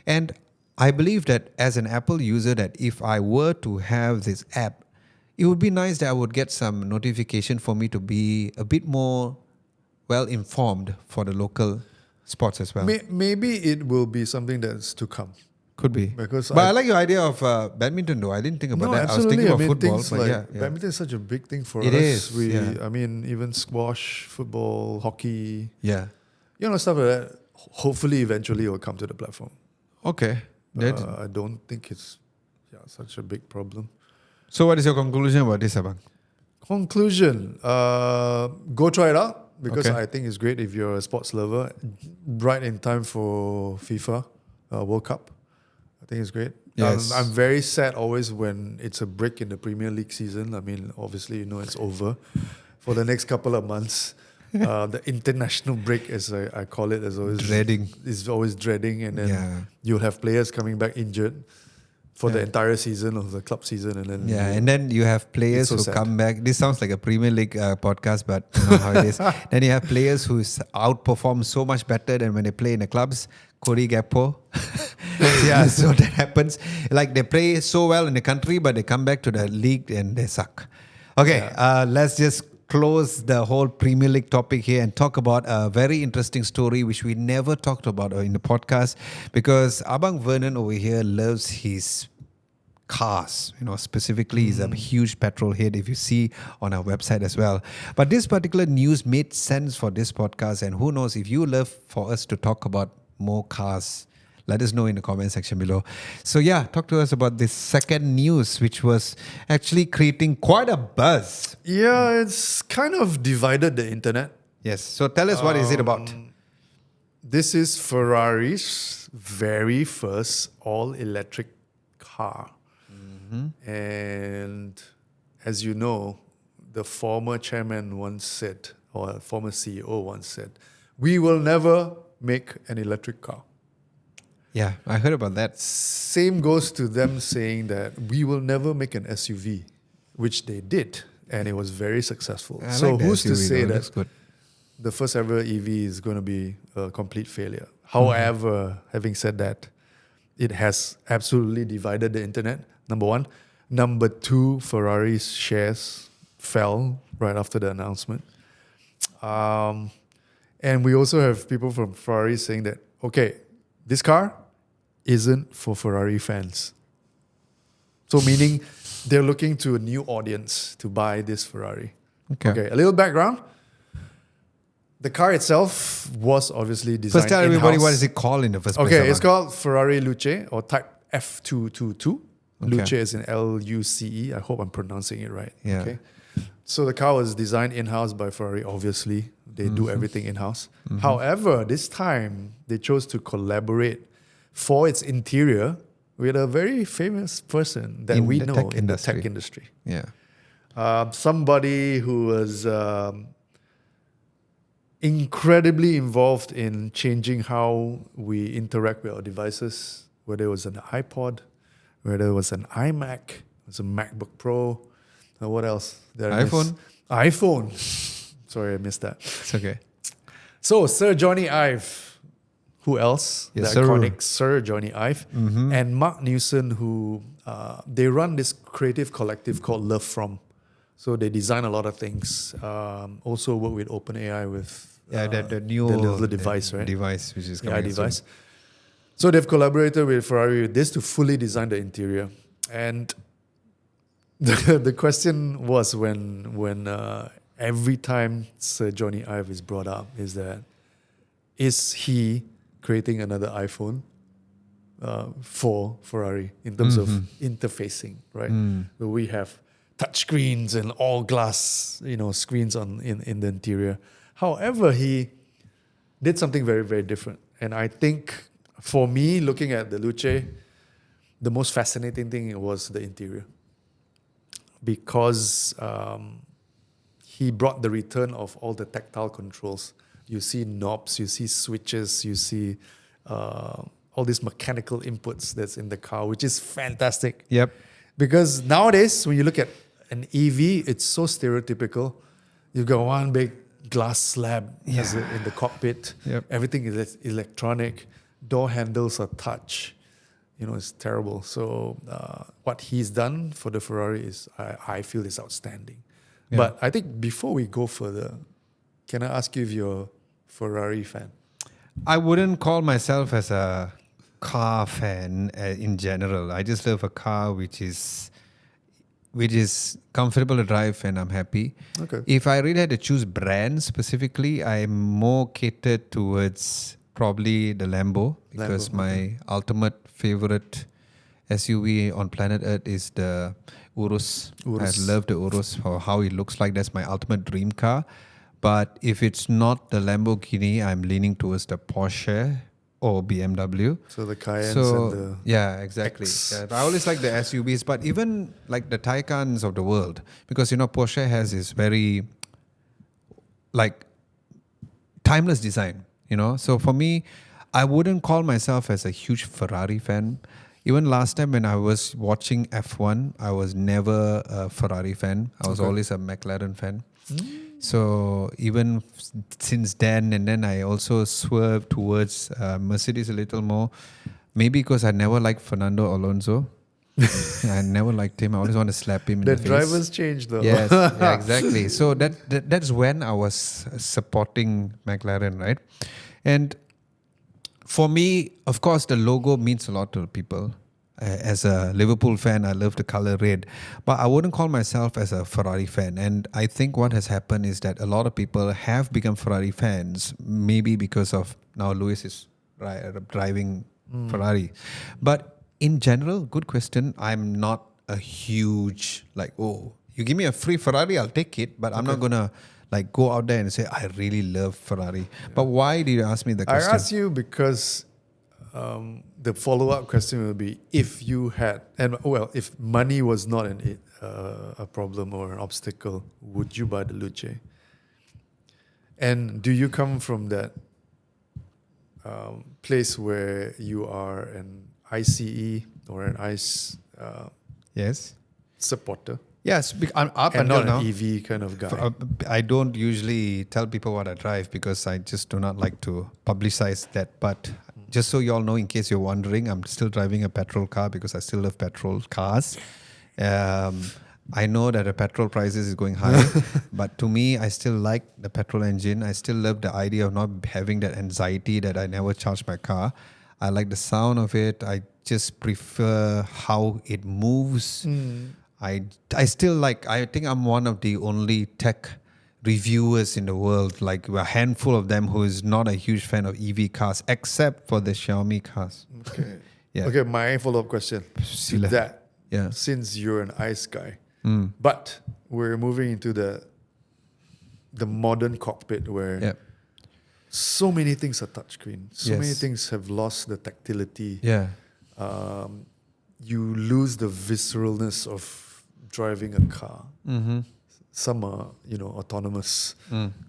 and I believe that as an Apple user, that if I were to have this app, it would be nice that I would get some notification for me to be a bit more well informed for the local sports as well. Maybe it will be something that's to come. Could be. Because But I like your idea of badminton though. I didn't think about no, that. absolutely. I was thinking about football. things But like yeah. badminton is such a big thing for It us. is, yeah. I mean, even squash, football, hockey, Yeah. stuff like that. Hopefully, eventually, it will come to the platform. Okay. I don't think it's such a big problem. So what is your conclusion about this, Abang? Conclusion: go try it out because Okay. I think it's great if you're a sports lover. Right in time for FIFA World Cup, I think it's great. Yes. I'm very sad always when it's a break in the Premier League season. I mean, obviously, it's over for the next couple of months. The international break, as I call it, is always Dreading. dreading, and then you'll have players coming back injured for the entire season of the club season, and then And then you have players so who sad. come back. This sounds like a Premier League podcast, but you know how it is. Then you have players who outperform so much better than when they play in the clubs. Cody Gakpo. So that happens. Like they play so well in the country, but they come back to the league and they suck. Okay, let's just close the whole Premier League topic here and talk about a very interesting story which we never talked about in the podcast, because Abang Vernon over here loves his cars, specifically he's a huge petrol head, if you see on our website as well. But this particular news made sense for this podcast, and who knows, if you love for us to talk about more cars, let us know in the comment section below. So talk to us about this second news, which was actually creating quite a buzz. Yeah, it's kind of divided the internet. Yes. So tell us, what is it about? This is Ferrari's very first all-electric car. And as you know, the former chairman once said, or former CEO once said, we will never make an electric car. Yeah, I heard about that. Same goes to them saying that we will never make an SUV, which they did, and it was very successful. I So like the who's to SUV say though, it that looks good. the first ever EV is going to be a complete failure? However, having said that, it has absolutely divided the internet, number one. Number two, Ferrari's shares fell right after the announcement. And we also have people from Ferrari saying that, okay, this car isn't for Ferrari fans. So meaning they're looking to a new audience to buy this Ferrari. Okay, a little background. The car itself was obviously designed First, tell in-house. everybody, what is it called in the first place? Okay, it's Abang? called Ferrari Luce, or Type F222. Okay. Luce is in Luce. I hope I'm pronouncing it right. Yeah. Okay. So the car was designed in-house by Ferrari, obviously. They do everything in-house. However, this time they chose to collaborate for its interior with a very famous person that In we the know tech in the industry. tech industry. Yeah. Somebody who was incredibly involved in changing how we interact with our devices, whether it was an iPod, whether it was an iMac, it was a MacBook Pro, what else? iPhone. Sorry, I missed that. It's okay. So, Sir Johnny Ive, who else? Yes, the sir. iconic Sir Johnny Ive, and Mark Newson, who they run this creative collective called Love From. So they design a lot of things. Also work with OpenAI with the new the little device, right? Device, which is AI coming soon. device. So they've collaborated with Ferrari with this to fully design the interior. And the question was when every time Sir Johnny Ive is brought up is he creating another iPhone for Ferrari in terms of interfacing, right? Where we have touch screens and all glass, screens in the interior. However, he did something very, very different. And I think for me, looking at the Luce, the most fascinating thing was the interior. Because he brought the return of all the tactile controls. You see knobs, you see switches, you see all these mechanical inputs that's in the car, which is fantastic. Yep. Because nowadays, when you look at an EV, it's so stereotypical. You've got one big glass slab in the cockpit. Yep. Everything is electronic. Door handles are touch. It's terrible. So what he's done for the Ferrari is, I feel, is outstanding. Yeah. But I think before we go further, Can I ask you if you're a Ferrari fan? I wouldn't call myself as a car fan in general. I just love a car which is comfortable to drive and I'm happy. Okay. If I really had to choose brand specifically, I'm more catered towards probably the Lambo because my ultimate favorite SUV on planet Earth is the Urus. I love the Urus for how it looks like. That's my ultimate dream car. But if it's not the Lamborghini, I'm leaning towards the Porsche or BMW. So the Cayennes and the yeah, exactly. X. Yeah, I always like the SUVs, but even like the Taycans of the world, because Porsche has this very like timeless design. So for me, I wouldn't call myself as a huge Ferrari fan. Even last time when I was watching F1, I was never a Ferrari fan. I was always a McLaren fan. So even since then, and then I also swerved towards Mercedes a little more. Maybe because I never liked Fernando Alonso. I never liked him. I always want to slap him in the face. The drivers changed though. Yes, yeah, exactly. So that's when I was supporting McLaren, right? And for me, of course, the logo means a lot to people. As a Liverpool fan, I love the color red. But I wouldn't call myself as a Ferrari fan. And I think what has happened is that a lot of people have become Ferrari fans, maybe because of now Lewis is driving Ferrari. But in general, good question. I'm not a huge, you give me a free Ferrari, I'll take it. But I'm not going to go out there and say, I really love Ferrari. Yeah. But why did you ask me the question? I asked you because the follow-up question will be if you had, if money was not a problem or an obstacle, would you buy the Luce? And do you come from that place where you are an ICE or an ICE yes supporter? Yes, I'm up and until not now. An EV kind of guy. I don't usually tell people what I drive because I just do not like to publicize that. But just so you all know, in case you're wondering, I'm still driving a petrol car because I still love petrol cars. I know that the petrol prices is going high, but to me, I still like the petrol engine. I still love the idea of not having that anxiety that I never charge my car. I like the sound of it. I just prefer how it moves. I still like, I think I'm one of the only tech reviewers in the world, like a handful of them who is not a huge fan of EV cars, except for the Xiaomi cars. Okay. Yeah. Okay, my follow-up question to that. Yeah. Since you're an ICE guy, but we're moving into the modern cockpit where so many things are touchscreen. So many things have lost the tactility. Yeah. You lose the visceralness of driving a car. Some are, autonomous,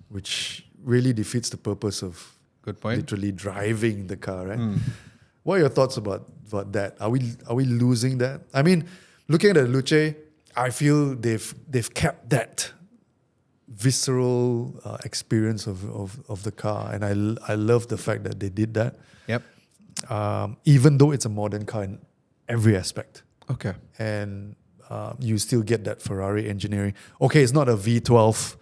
which really defeats the purpose of literally driving the car, right? What are your thoughts about that? Are we losing that? I mean, looking at the Luce, I feel they've kept that visceral experience of the car, and I love the fact that they did that. Yep. Even though it's a modern car in every aspect. Okay. And you still get that Ferrari engineering. Okay, it's not a V12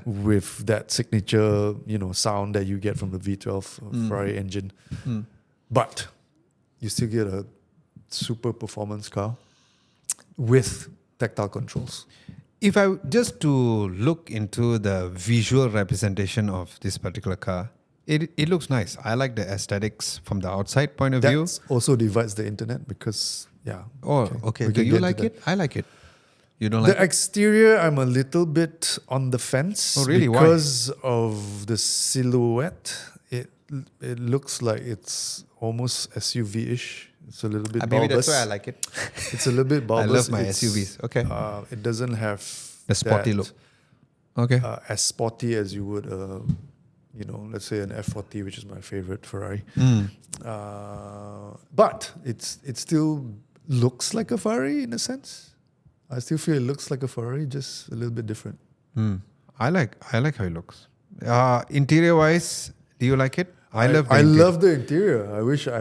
with that signature, sound that you get from the V12 Ferrari engine. But you still get a super performance car with tactile controls. If I just to look into the visual representation of this particular car, it looks nice. I like the aesthetics from the outside point of view. That also divides the internet because, okay. Do you like it? I like it. You don't like the exterior? I'm a little bit on the fence. Oh, really? Because of the silhouette. It looks like it's almost SUV-ish. It's a little bit bulbous. Maybe that's why I like it. It's a little bit bulbous. I love my SUVs. Okay. It doesn't have the sporty look. Okay. As sporty as you would, let's say an F40, which is my favorite Ferrari. But it still looks like a Ferrari in a sense. I still feel it looks like a Ferrari, just a little bit different. I like how it looks. Interior wise, do you like it? I love the interior. I wish my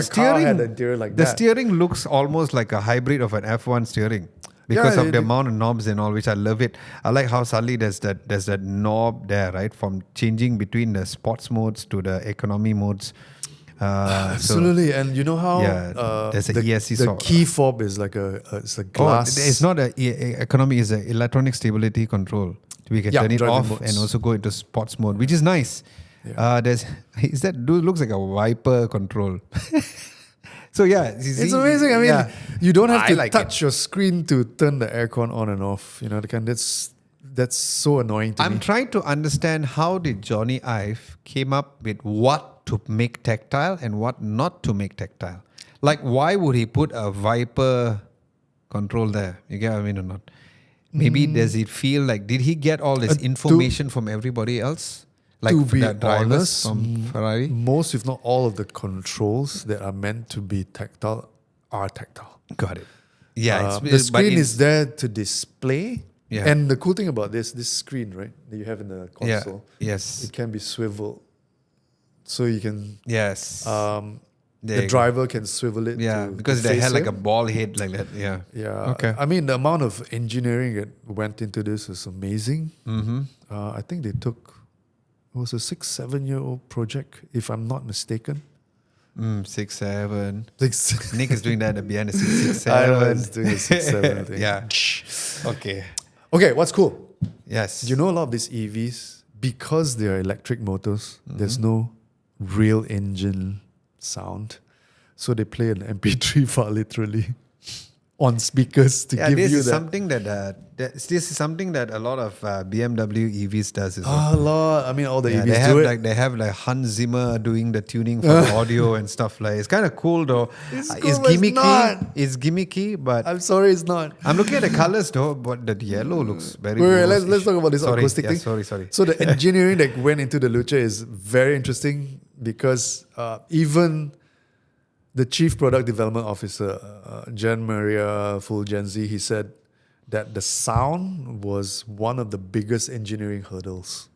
car had an interior like that. The steering looks almost like a hybrid of an F1 steering. because Yeah, of the amount of knobs and all, which I love it. I like how suddenly there's that knob there, right? From changing between the sports modes to the economy modes. absolutely. And you know how there's a the, ESC the key fob is like it's a glass. it's not economy, it's an electronic stability control. We can turn it driving off modes. and also go into sports mode, which is nice. Yeah. Looks like a wiper control. So yeah, It's amazing. I mean, you don't have I to like touch your screen to turn the aircon on and off. You know, that's so annoying to I'm me. trying to understand how did Johnny Ive came up with what to make tactile and what not to make tactile. Like, why would he put a Viper control there? You get what I mean or not? Maybe does it feel like, did he get all this information from everybody else? Like to be the drivers honest, from Ferrari? most, if not all, of the controls that are meant to be tactile are tactile. Got it. Yeah, The screen is there to display. Yeah. And the cool thing about this screen, right, that you have in the console, Yes. it can be swiveled. So you can, Yes. the driver can swivel it. Yeah, to because they face had like a him. ball head like that. Yeah. Yeah. Okay. I mean, the amount of engineering that went into this is amazing. Mm-hmm. I think it was a 6-7-year-old project, if I'm not mistaken. 6, 7. 6. Nick is doing that behind the 6, 6, I know 7. it's doing a 6-7 thing. Yeah. Okay. Okay, what's cool? Yes. You know, a lot of these EVs, because they are electric motors, there's no real engine sound. So they play an MP3 file literally on speakers to give this you is that. something this is something that a lot of BMW EVs does as well. A lot. I mean, all the EVs they have do it. they have like Hans Zimmer doing the tuning for the audio and stuff like. It's kind of cool though. It's It's cool, but it's gimmicky. not. It's gimmicky, but I'm sorry, it's not. I'm looking at the colors though. But the yellow looks very. Wait, rose-ish. let's talk about this Sorry, acoustic yeah, thing. Sorry. So the engineering that went into the Luce is very interesting because even the chief product development officer, Jan Maria Fulgenzi, he said that the sound was one of the biggest engineering hurdles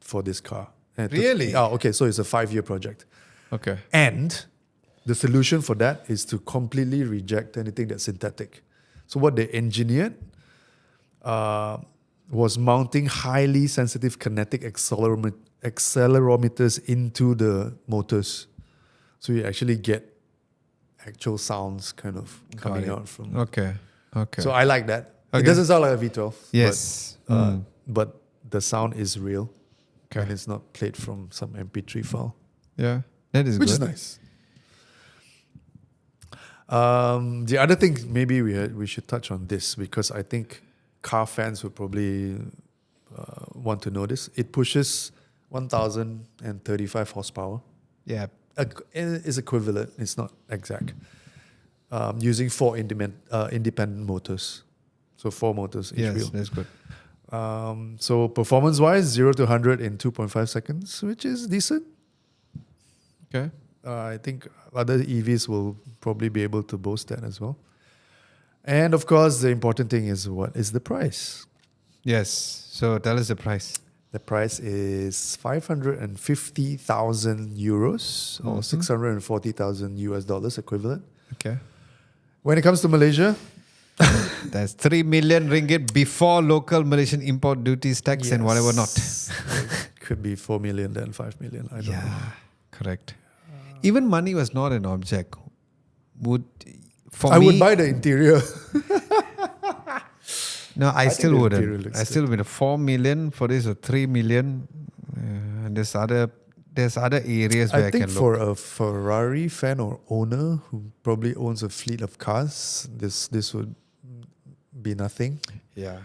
for this car. And Really? Okay. So it's a 5-year project. Okay. And the solution for that is to completely reject anything that's synthetic. So what they engineered was mounting highly sensitive kinetic accelerometers into the motors. So you actually get actual sounds kind of coming out from. Okay. So I like that. It Okay. doesn't sound like a V12. Yes. But the sound is real. Okay. And it's not played from some MP3 file. Yeah. That is Which good. is nice. The other thing, maybe we should touch on this because I think car fans would probably want to know this. It pushes 1,035 horsepower. Yeah. It's equivalent. It's not exact. Using 4 independent motors. So 4 motors each Yes, wheel. that's good. So performance-wise, 0 to 100 in 2.5 seconds, which is decent. Okay. I think other EVs will probably be able to boast that as well. And of course, the important thing is what is the price? Yes. So tell us the price. The price is 550,000 euros or 640,000 US dollars equivalent. Okay. When it comes to Malaysia, That's 3 million ringgit before local Malaysian import duties, tax, and whatever not. It could be 4 million, then 5 million. I don't know. Correct. Even money was not an object. I would buy the interior. No, I still the wouldn't. interior looks I still would. 4 million for this or 3 million. And there's other areas where I I think can look. for a Ferrari fan or owner who probably owns a fleet of cars, this would be nothing. Yeah.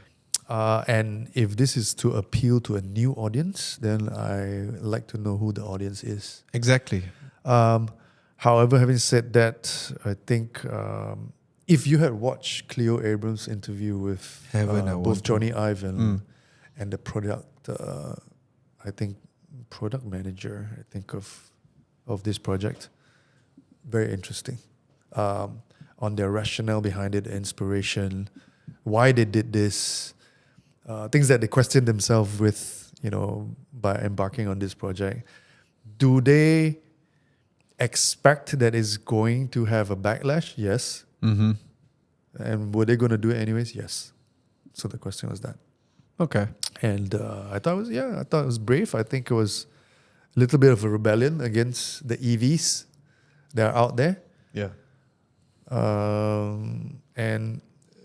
And if this is to appeal to a new audience, then I like to know who the audience is. Exactly. However, having said that, I think if you had watched Cleo Abrams' interview with both Johnny Ive and the product, I think product manager, of this project, very interesting. On their rationale behind it, inspiration, why they did this, things that they questioned themselves with, by embarking on this project. Do they expect that it's going to have a backlash? Yes. Mm-hmm. And were they going to do it anyways? Yes. So the question was that. Okay. And I thought it was brave. I think it was a little bit of a rebellion against the EVs that are out there. Yeah. And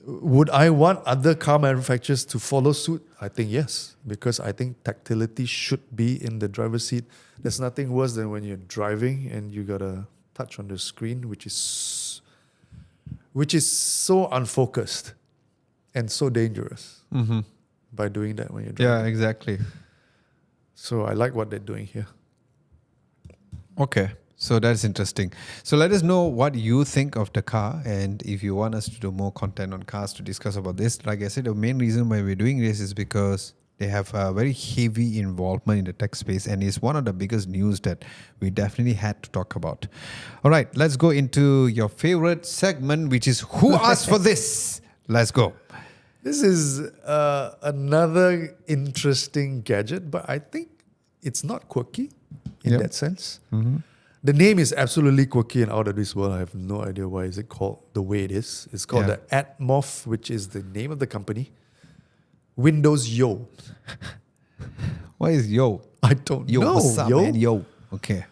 would I want other car manufacturers to follow suit? I think yes, because I think tactility should be in the driver's seat. There's nothing worse than when you're driving and you gotta touch on the screen, which is so unfocused and so dangerous by doing that when you're driving. Yeah, exactly. So I like what they're doing here. Okay. So that's interesting. So let us know what you think of the car, and if you want us to do more content on cars to discuss about this. Like I said, the main reason why we're doing this is because they have a very heavy involvement in the tech space, and it's one of the biggest news that we definitely had to talk about. All right, let's go into your favorite segment, which is Who Asked for This? Let's go. This is another interesting gadget, but I think it's not quirky in that sense. Mm-hmm. The name is absolutely quirky and out of this world. I have no idea why is it called the way it is. It's called the Atmoph, which is the name of the company. Windows Yo. What is Yo? I don't Yo, know. what's up, Yo. man? Yo. Okay.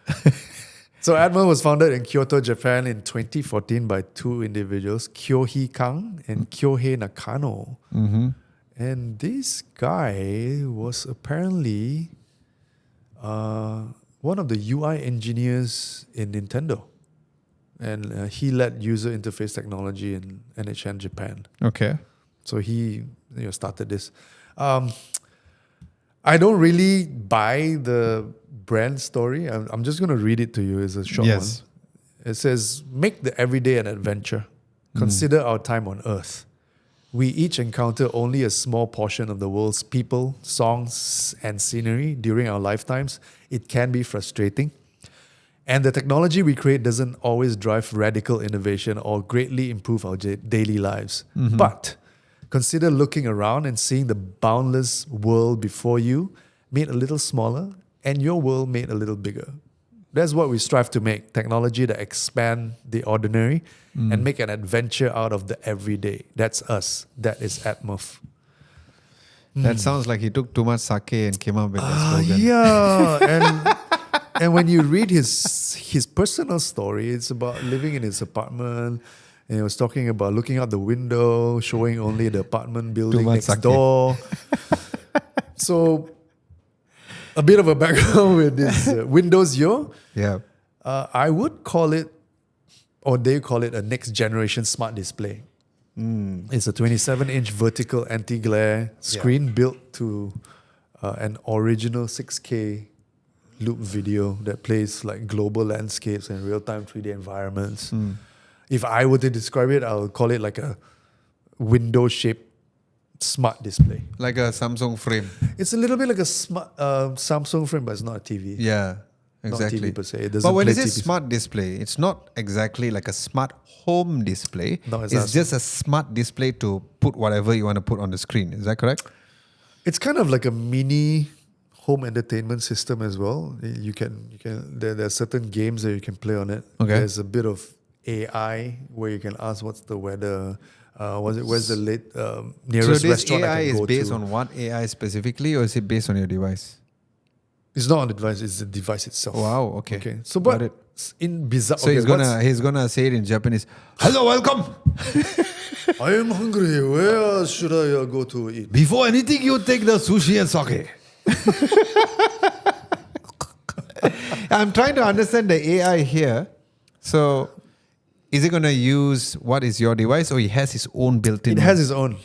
So Atmoph was founded in Kyoto, Japan in 2014 by two individuals, Kyohei Kang and Kyohei Nakano. Mm-hmm. And this guy was apparently one of the UI engineers in Nintendo. And he led user interface technology in NHN Japan. Okay. So he started this. I don't really buy the brand story. I'm just going to read it to you. It's a short one. It says, make the everyday an adventure. Consider our time on Earth. We each encounter only a small portion of the world's people, songs, and scenery during our lifetimes. It can be frustrating. And the technology we create doesn't always drive radical innovation or greatly improve our daily lives. But consider looking around and seeing the boundless world before you made a little smaller and your world made a little bigger. That's what we strive to make, technology that expand the ordinary and make an adventure out of the everyday. That's us. That is Atmoph. That sounds like he took too much sake and came up with that slogan. Yeah, and when you read his personal story, it's about living in his apartment, and he was talking about looking out the window, showing only the apartment building next door. So, a bit of a background with this Windows Yo. Yeah. I would call it, or they call it, a next generation smart display. It's a 27-inch vertical anti-glare screen built to an original 6K loop video that plays like global landscapes and real-time 3D environments. If I were to describe it, I would call it like a window-shaped smart display. Like a Samsung frame. It's a little bit like a smart Samsung frame, but it's not a TV. Yeah, exactly. Not TV per se. It doesn't But when play it says TV. smart display, it's not exactly like a smart home display. No, it's not. just a smart display to put whatever you want to put on the screen. Is that correct? It's kind of like a mini home entertainment system as well. There are certain games that you can play on it. Okay. There's a bit of AI where you can ask what's the weather, where's the nearest So this restaurant AI I can is go based to. on what AI specifically, or is it based on your device? It's not on the device, it's the device itself. Wow, okay. Okay. So Got but it. in bizarre So he's gonna say it in Japanese. Hello, welcome. I am hungry. Where should I go to eat? Before anything, you take the sushi and sake. I'm trying to understand the AI here. So, is it going to use what is your device, or he has his own built-in? It has its own.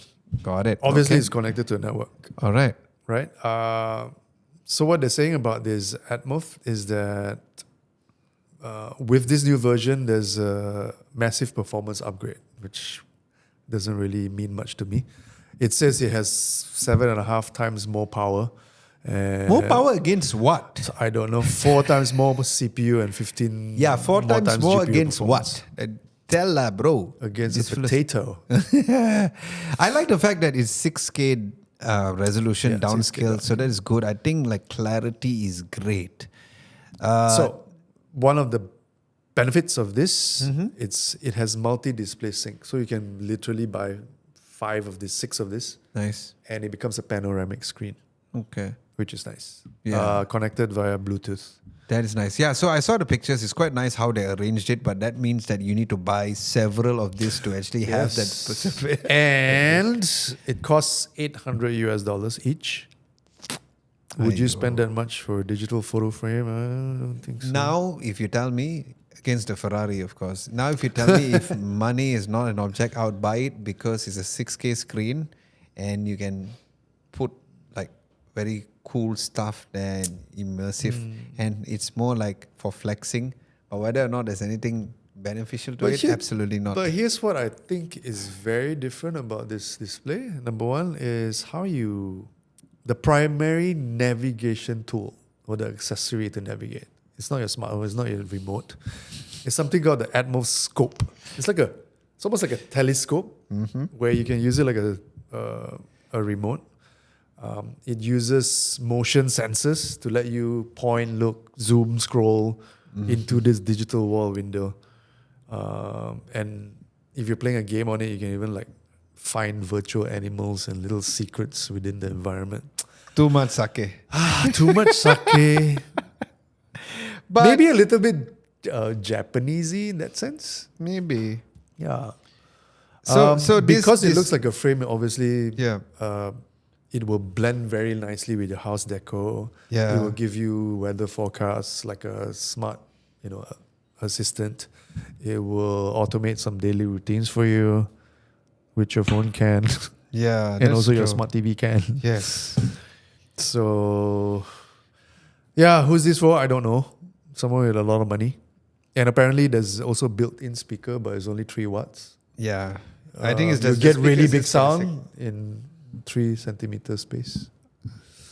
Got it. Obviously, Okay. it's connected to a network, All right. right? So what they're saying about this Atmoph is that with this new version, there's a massive performance upgrade, which doesn't really mean much to me. It says it has 7.5 times more power. And More power against what? I don't know, 4 times more CPU and 15 Yeah, 4 times more GPU against performance. what? Tell la, bro. Against This a fella- potato. I like the fact that it's 6K resolution Yeah, 6K downscale, so that is good. I think like clarity is great. So one of the benefits of this, it has multi-display sync. So you can literally buy 5 of this, 6 of this, Nice. and it becomes a panoramic screen, Okay. which is nice. Yeah. Connected via Bluetooth. That is nice. Yeah, so I saw the pictures. It's quite nice how they arranged it, but that means that you need to buy several of this to actually have that specific. And it costs $800 each. Would you spend that much for a digital photo frame? I don't think so. Now, if you tell me, against the Ferrari, of course. Now, if you tell me if money is not an object, I would buy it because it's a 6K screen and you can put like very cool stuff there and immersive. And it's more like for flexing. But whether or not there's anything beneficial to it, absolutely not. But here's what I think is very different about this display. Number one is the primary navigation tool or the accessory to navigate. It's not your smartphone, it's not your remote. It's something called the Atmoph scope. It's almost like a telescope where you can use it like a remote. It uses motion sensors to let you point, look, zoom, scroll into this digital wall window. And if you're playing a game on it, you can even like find virtual animals and little secrets within the environment. Too much sake. Too much sake. But maybe a little bit Japanesey in that sense. Maybe. Yeah. So because it looks like a frame, obviously, Yeah. it will blend very nicely with your house decor. Yeah. It will give you weather forecasts like a smart, assistant. It will automate some daily routines for you, which your phone can. Yeah. And also your smart TV can. Yes. So, yeah, who's this for? I don't know. Someone with a lot of money. And apparently there's also built-in speaker, but it's only 3 watts. Yeah. I think it's you just get the really speakers big is basic. sound in 3 centimeter space.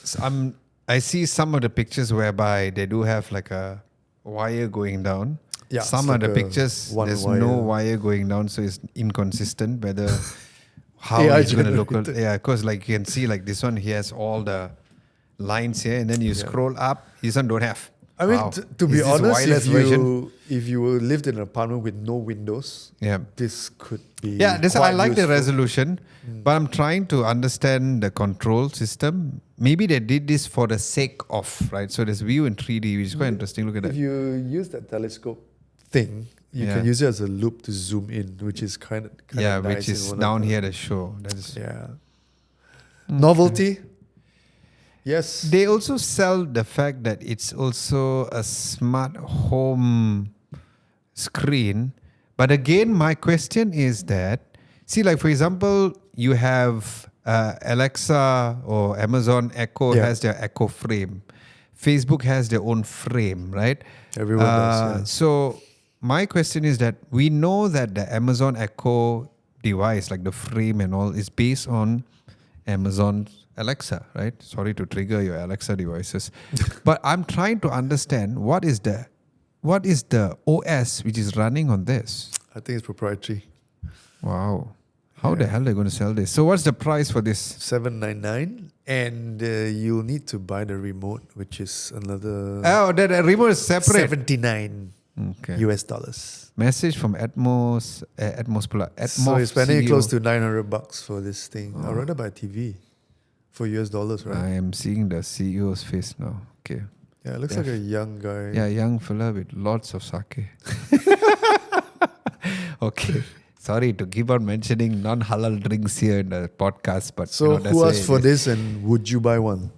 So I see some of the pictures whereby they do have like a wire going down. Yeah, Some it's of the like a pictures, one there's wire. no wire going down, so it's inconsistent whether how AI it's going to look. generated. Yeah, because like you can see like this one, he has all the lines here, and then you scroll up, this one don't have. I mean, Wow. to be Is this honest, wireless version? if you lived in an apartment with no windows, Yeah. this could be Yeah, I quite like the useful. resolution, but I'm trying to understand the control system. Maybe they did this for the sake of, right? So there's view in 3D, which is quite interesting. Look at If that. you use that telescope thing, you Yeah. can use it as a loop to zoom in, which is kind of Yeah, nice which in is one of down the- here to show. That is. Yeah. Novelty. Yes. They also sell the fact that it's also a smart home screen. But again, my question is that, see, like for example, you have Alexa or Amazon Echo has their Echo frame. Facebook has their own frame, right? Everyone does. Yeah. So my question is that we know that the Amazon Echo device, like the frame and all, is based on Amazon's Alexa, right? Sorry to trigger your Alexa devices. But I'm trying to understand what is the OS which is running on this. I think it's proprietary. Wow. How the hell are they going to sell this? So what's the price for this? $799, and you'll need to buy the remote, which is another Oh, the remote is separate. $79 Okay. US dollars. Message from Atmos Atmoph So you're spending CEO. close to $900 for this thing. I'd rather buy a TV for US dollars, right? I am seeing the CEO's face now. Okay. Yeah, it looks like a young guy. Yeah, young fella with lots of sake. Okay. Sorry to keep on mentioning non-halal drinks here in the podcast, but So that's who why asked for this, and would you buy one?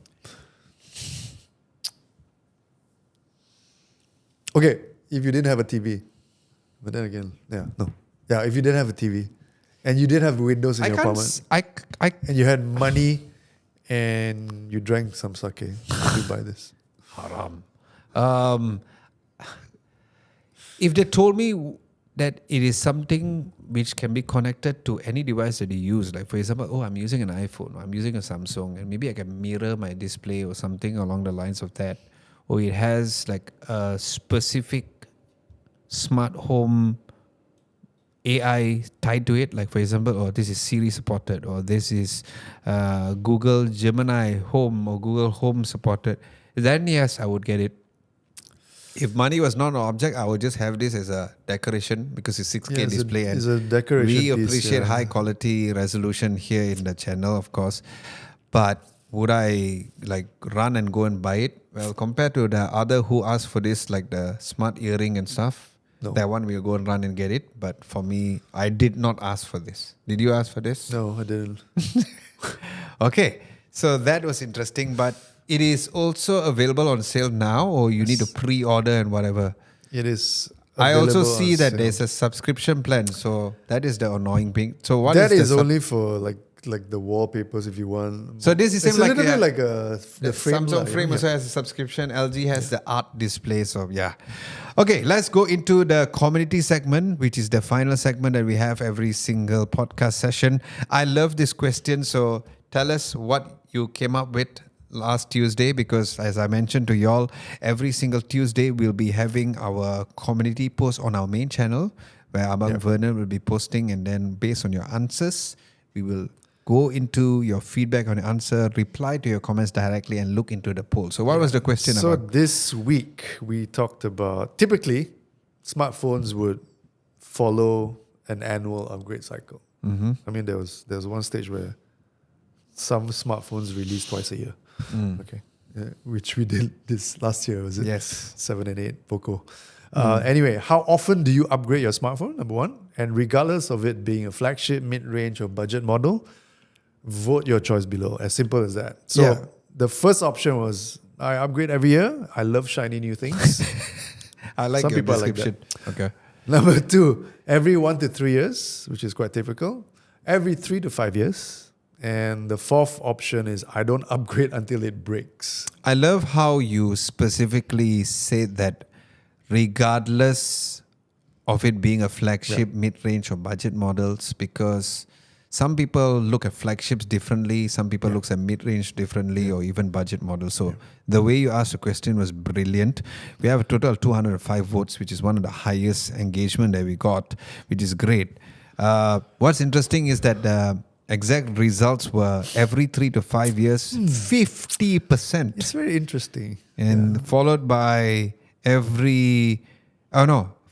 Okay, if you didn't have a TV, but then again, if you didn't have a TV, and you didn't have windows in I your can't. apartment, and you had money, and you drank some sake, would you buy this? Haram. If they told me that it is something which can be connected to any device that you use, like for example, I'm using an iPhone, or I'm using a Samsung, and maybe I can mirror my display or something along the lines of that, or it has like a specific smart home AI tied to it, like for example, this is Siri supported, or this is Google Gemini Home or Google Home supported, then yes, I would get it. If money was not an object, I would just have this as a decoration because it's 6K Yeah, display it's a decoration we piece, appreciate yeah. high quality resolution here in the channel, of course. But would I like run and go and buy it? Well, compared to the other who asked for this, like the smart earring and stuff, No. that one we'll go and run and get it. But for me, I did not ask for this. Did you ask for this? No, I didn't. Okay, so that was interesting, but it is also available on sale now, or you need to pre-order and whatever. It is. I also available see on that sale. there's a subscription plan, so that is the annoying thing. So what That is is the only for like the wallpapers if you want. So this is it's same a like little yeah, bit like the the frame. Samsung lah, frame yeah. also has a subscription. LG has the art display. So yeah. Okay, let's go into the community segment, which is the final segment that we have every single podcast session. I love this question. So tell us what you came up with last Tuesday, because as I mentioned to y'all, every single Tuesday we'll be having our community post on our main channel where Abang Vernon will be posting, and then based on your answers, we will go into your feedback on your answer, reply to your comments directly, and look into the poll. So what was the question So about? this week we talked about typically smartphones would follow an annual upgrade cycle. Mm-hmm. I mean, there was one stage where some smartphones released twice a year. Okay, which we did this last year, was it? Yes. 7 and 8 Poco. Anyway, how often do you upgrade your smartphone? Number one, and regardless of it being a flagship, mid-range, or budget model, vote your choice below. As simple as that. So Yeah. the first option was I upgrade every year. I love shiny new things. I like Some your people are like description. Okay. Number two, every 1 to 3 years, which is quite typical. Every 3 to 5 years. And the fourth option is I don't upgrade until it breaks. I love how you specifically said that regardless of it being a flagship, mid-range, or budget models, because some people look at flagships differently, some people look at mid-range differently, or even budget models. So the way you asked the question was brilliant. We have a total of 205 votes, which is one of the highest engagement that we got, which is great. What's interesting is that the exact results were every 3 to 5 years, 50%. It's very interesting. And followed by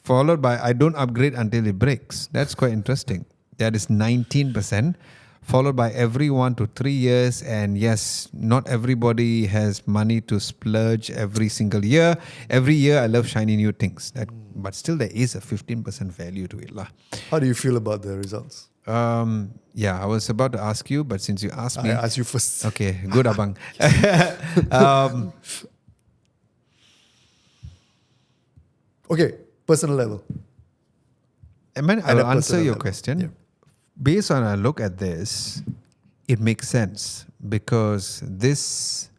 followed by I don't upgrade until it breaks. That's quite interesting. That is 19%, followed by every 1 to 3 years. And yes, not everybody has money to splurge every single year. Every year I love shiny new things. But still there is a 15% value to it. How do you feel about the results? I was about to ask you, but since you asked me. I asked you first. Okay, good abang. Okay, personal level. I mean, At a I'll answer personal your level. question. Yeah. Based on a look at this, it makes sense because this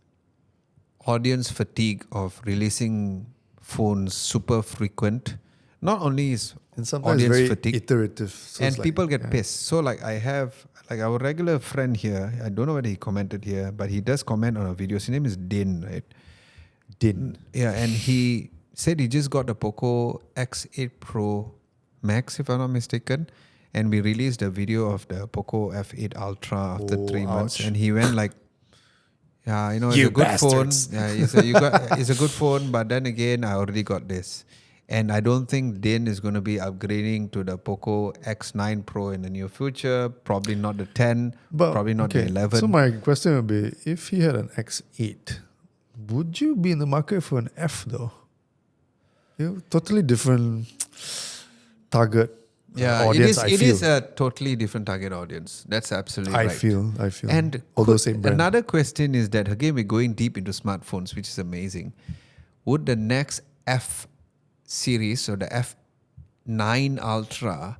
audience fatigue of releasing phones super frequent, not only is And sometimes audience very fatigue, iterative. So and it's like, people get pissed. So like I have like our regular friend here, I don't know whether he commented here, but he does comment on our videos. His name is Din, right? Din. Yeah, and he said he just got the Poco X8 Pro Max, if I'm not mistaken. And we released a video of the Poco F8 Ultra after 3 months. ouch. And he went like, yeah, it's You a good bastards. phone. Yeah, it's a good phone, but then again, I already got this. And I don't think Din is going to be upgrading to the Poco X9 Pro in the near future. Probably not the 10, probably not the 11. So my question would be, if he had an X8, would you be in the market for an F though? Totally different target audience. It is a totally different target audience. That's absolutely I right. feel. And although same brand. another question is that, again, we're going deep into smartphones, which is amazing. Would the next F series or the F9 Ultra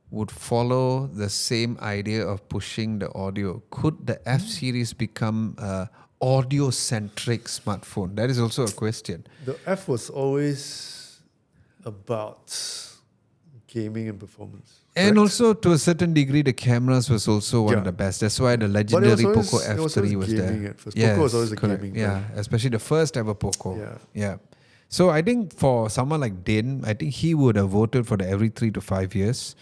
would follow the same idea of pushing the audio? Could the F series become a audio-centric smartphone? That is also a question. The F was always about gaming and performance. And correct? also, to a certain degree, the cameras was also one of the best. That's why the legendary always- Poco it was F3 always was gaming there. at first. Poco was always a correct. gaming Yeah, brand. especially the first ever Poco. Yeah. Yeah. So I think for someone like Din, I think he would have voted for the every 3 to 5 years.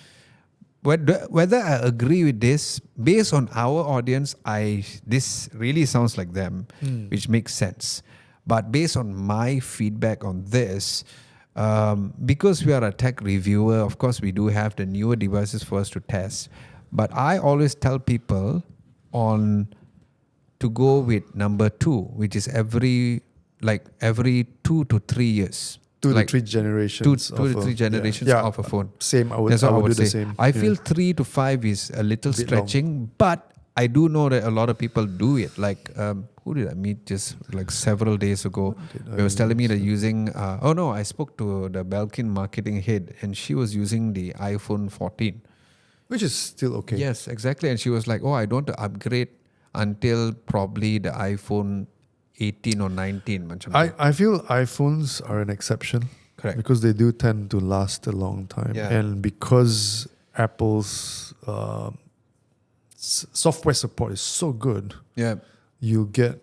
Whether I agree with this, based on our audience, this really sounds like them, which makes sense. But based on my feedback on this, because we are a tech reviewer, of course, we do have the newer devices for us to test. But I always tell people to go with number 2, which is every 2 to 3 years. 2 like to 3 generations. two to three generations of a phone. Same. I would That's what I would do say. the same. I feel 3 to 5 is a little Bit stretching, but I do know that a lot of people do it. Like, who did I meet just like several days ago? He was telling me that using, I spoke to the Belkin marketing head, and she was using the iPhone 14. Which is still okay. Yes, exactly. And she was like, I don't want to upgrade until probably the iPhone 18 or 19. I feel iPhones are an exception. Correct. Because they do tend to last a long time. Yeah. And because Apple's software support is so good, Yeah. you get,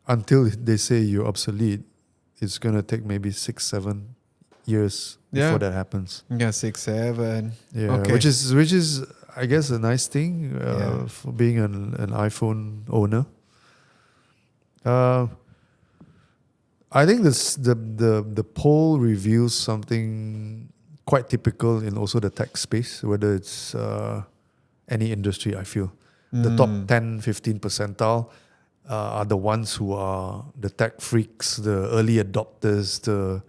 until they say you're obsolete, it's going to take maybe 6-7 years before that happens. Yeah, 6, 7. Yeah, Okay. which is I guess a nice thing for being an iPhone owner. I think the poll reveals something quite typical in also the tech space, whether it's any industry. I feel the top 10-15 percentile are the ones who are the tech freaks, the early adopters, the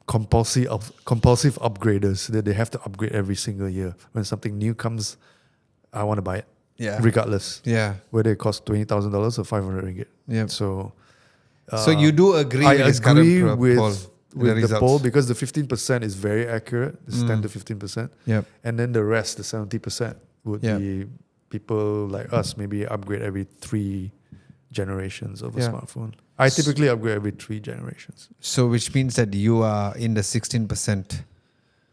compulsive upgraders, that they have to upgrade every single year. When something new comes, I want to buy it. Yeah. Regardless. Yeah. Whether it costs $20,000 or 500 ringgit. Yeah. So you do agree I with this agree current with, poll, with the poll, because the 15% is very accurate. It's 10 to 15%. Yep. And then the rest, the 70%, would be people like us, maybe upgrade every 3 generations of a smartphone. I typically upgrade every 3 generations. So which means that you are in the 16%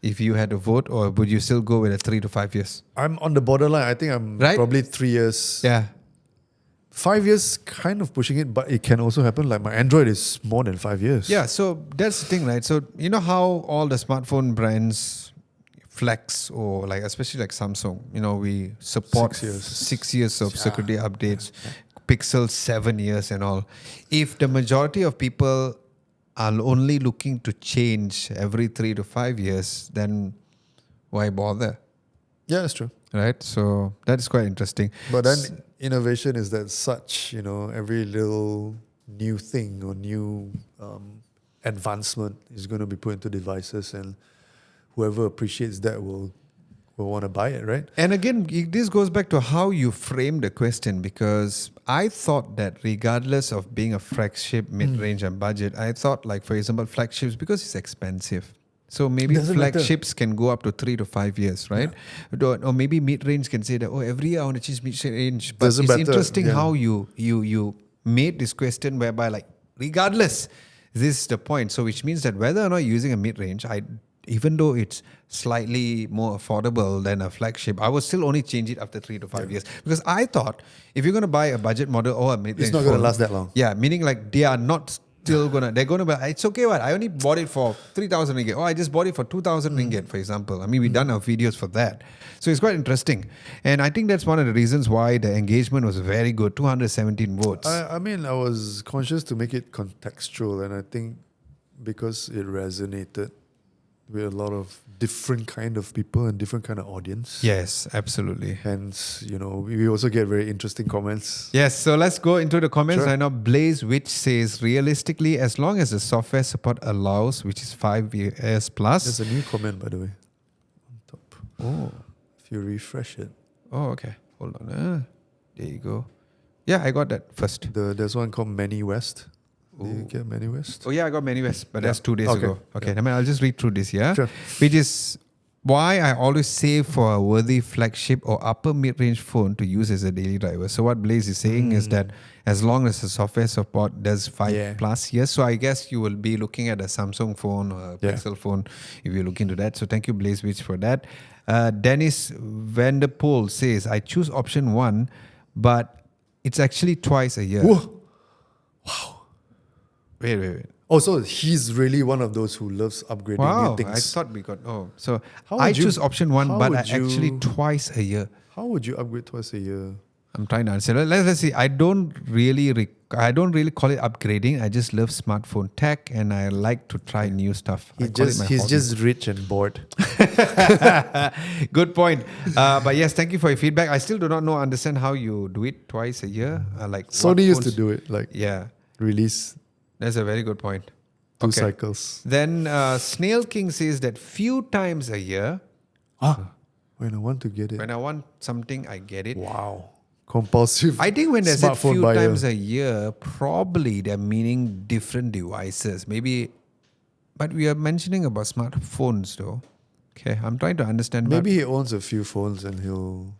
if you had to vote, or would you still go with a 3 to 5 years? I'm on the borderline. I think I'm probably 3 years. Yeah. 5 years, kind of pushing it, but it can also happen. Like my Android is more than 5 years. Yeah, so that's the thing, right? So you know how all the smartphone brands flex, or like especially like Samsung, we support 6 years of security updates, Pixel 7 years and all. If the majority of people are only looking to change every 3 to 5 years, then why bother? Yeah, that's true. Right? So that's quite interesting. But then innovation is that such, every little new thing or new advancement is going to be put into devices, and whoever appreciates that will want to buy it, right? And again, this goes back to how you frame the question, because I thought that regardless of being a flagship, mid-range and budget, I thought, like, for example, flagships, because it's expensive. So maybe flagships can go up to 3 to 5 years, right? Yeah. Or maybe mid-range can say that, every year I want to choose mid-range. But it's interesting how you made this question whereby, like, regardless, this is the point. So which means that whether or not you're using a mid-range, even though it's slightly more affordable than a flagship, I would still only change it after 3 to 5 years. Because I thought if you're going to buy a budget model or a mid-range, it's not going to last that long. Yeah, meaning like they are not still they're going to be, it's okay, I only bought it for 3,000 ringgit. I just bought it for 2,000 ringgit, for example. I mean, we've done our videos for that. So it's quite interesting. And I think that's one of the reasons why the engagement was very good, 217 votes. I mean, I was conscious to make it contextual, and I think because it resonated with a lot of different kind of people and different kind of audience. Yes, absolutely. Hence, we also get very interesting comments. Yes, so let's go into the comments Sure. right now. Blaze, which says, realistically, as long as the software support allows, which is 5 years plus. There's a new comment, by the way, on top. Oh. If you refresh it. Oh, okay. Hold on. There you go. Yeah, I got that first. There's one called Many West. Did you get Many West? Oh, yeah, I got many West, but that's 2 days ago. Okay, Yeah. I mean, I'll just read through this, yeah? Sure. Which is why I always save for a worthy flagship or upper mid-range phone to use as a daily driver. So what Blaze is saying is that as long as the software support does 5 plus years, so I guess you will be looking at a Samsung phone or a Pixel phone if you look into that. So thank you, Blaze Witch, for that. Dennis Vanderpool says, I choose option 1, but it's actually twice a year. Whoa. Wow. Wait. Oh, so he's really one of those who loves upgrading new things. I thought we got... So How I would you- choose option 1, how but would actually you- twice a year. How would you upgrade twice a year? I'm trying to answer. Let's see. I don't really call it upgrading. I just love smartphone tech, and I like to try new stuff. He's just rich and bored. Good point. But yes, thank you for your feedback. I still do not understand how you do it twice a year. Like Sony used to do it, like yeah, release that's a very good point. 2 cycles. Then Snail King says that few times a year. When I want to get it. When I want something, I get it. Wow. Compulsive. I think when there's a few buyer. times a year, probably they're meaning different devices. Maybe, but we are mentioning about smartphones though. Okay, I'm trying to understand. Maybe he owns a few phones and he'll...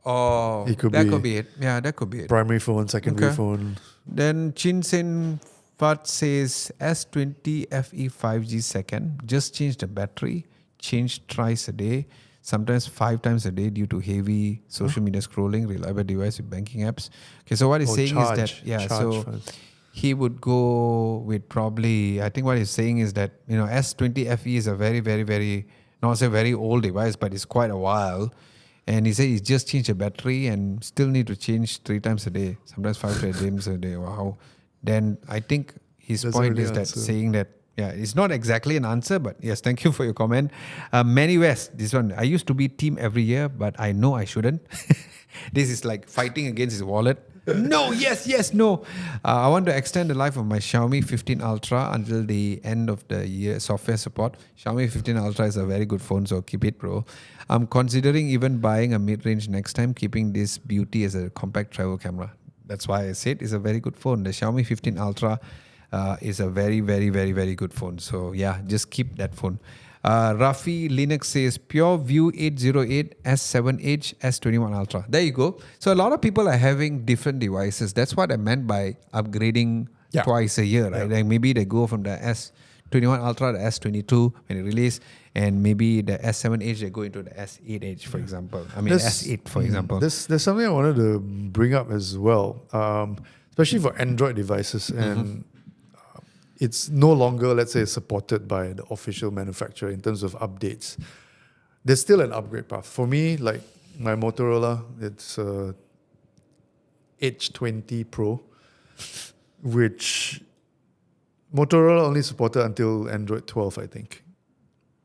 that could be it. Yeah, that could be it. Primary phone, secondary phone. Then Chin Sen Fat says S20 FE 5G second. Just change the battery. Change thrice a day. Sometimes 5 times a day due to heavy social media scrolling, reliable device with banking apps. Okay, so what he's saying is that, he would go with probably, I think what he's saying is that, S20 FE is a very, very, very, not say very old device, but it's quite a while. And he said he's just changed the battery and still need to change 3 times a day, sometimes 5 times a day. Wow. Then I think his point is that saying that, it's not exactly an answer, but yes, thank you for your comment. Manny West, this one, I used to be team every year, but I know I shouldn't. This is like fighting against his wallet. No, yes, no. I want to extend the life of my Xiaomi 15 Ultra until the end of the year, software support. Xiaomi 15 Ultra is a very good phone, so keep it, bro. I'm considering even buying a mid-range next time, keeping this beauty as a compact travel camera. That's why I said it's a very good phone. The Xiaomi 15 Ultra is a very, very, very, very good phone. So yeah, just keep that phone. Rafi Linux says Pure View 808 S7H S21 Ultra. There you go. So a lot of people are having different devices. That's what I meant by upgrading twice a year, right? Like maybe they go from the S21 Ultra to S22 when it release, and maybe the S7H they go into the S8H, for example. S8, for example. There's something I wanted to bring up as well, especially for Android devices, and it's no longer, let's say, supported by the official manufacturer in terms of updates. There's still an upgrade path. For me, like my Motorola, it's H20 Pro, which Motorola only supported until Android 12, I think.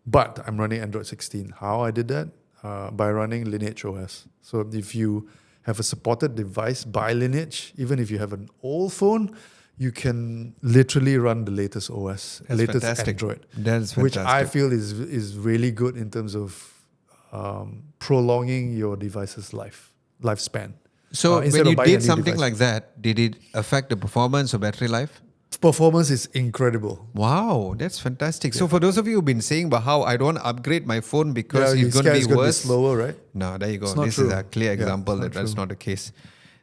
But I'm running Android 16. How I did that? By running Lineage OS. So if you have a supported device by Lineage, even if you have an old phone, you can literally run the latest OS, latest Android. That's fantastic. Which I feel is really good in terms of prolonging your device's lifespan. So when you did something like that, did it affect the performance or battery life? Performance is incredible. Wow, that's fantastic. Yeah. So for those of you who've been saying about how I don't want to upgrade my phone because it's going to be worse. Be slower, right? No, there you go. This is a clear example that's not the case.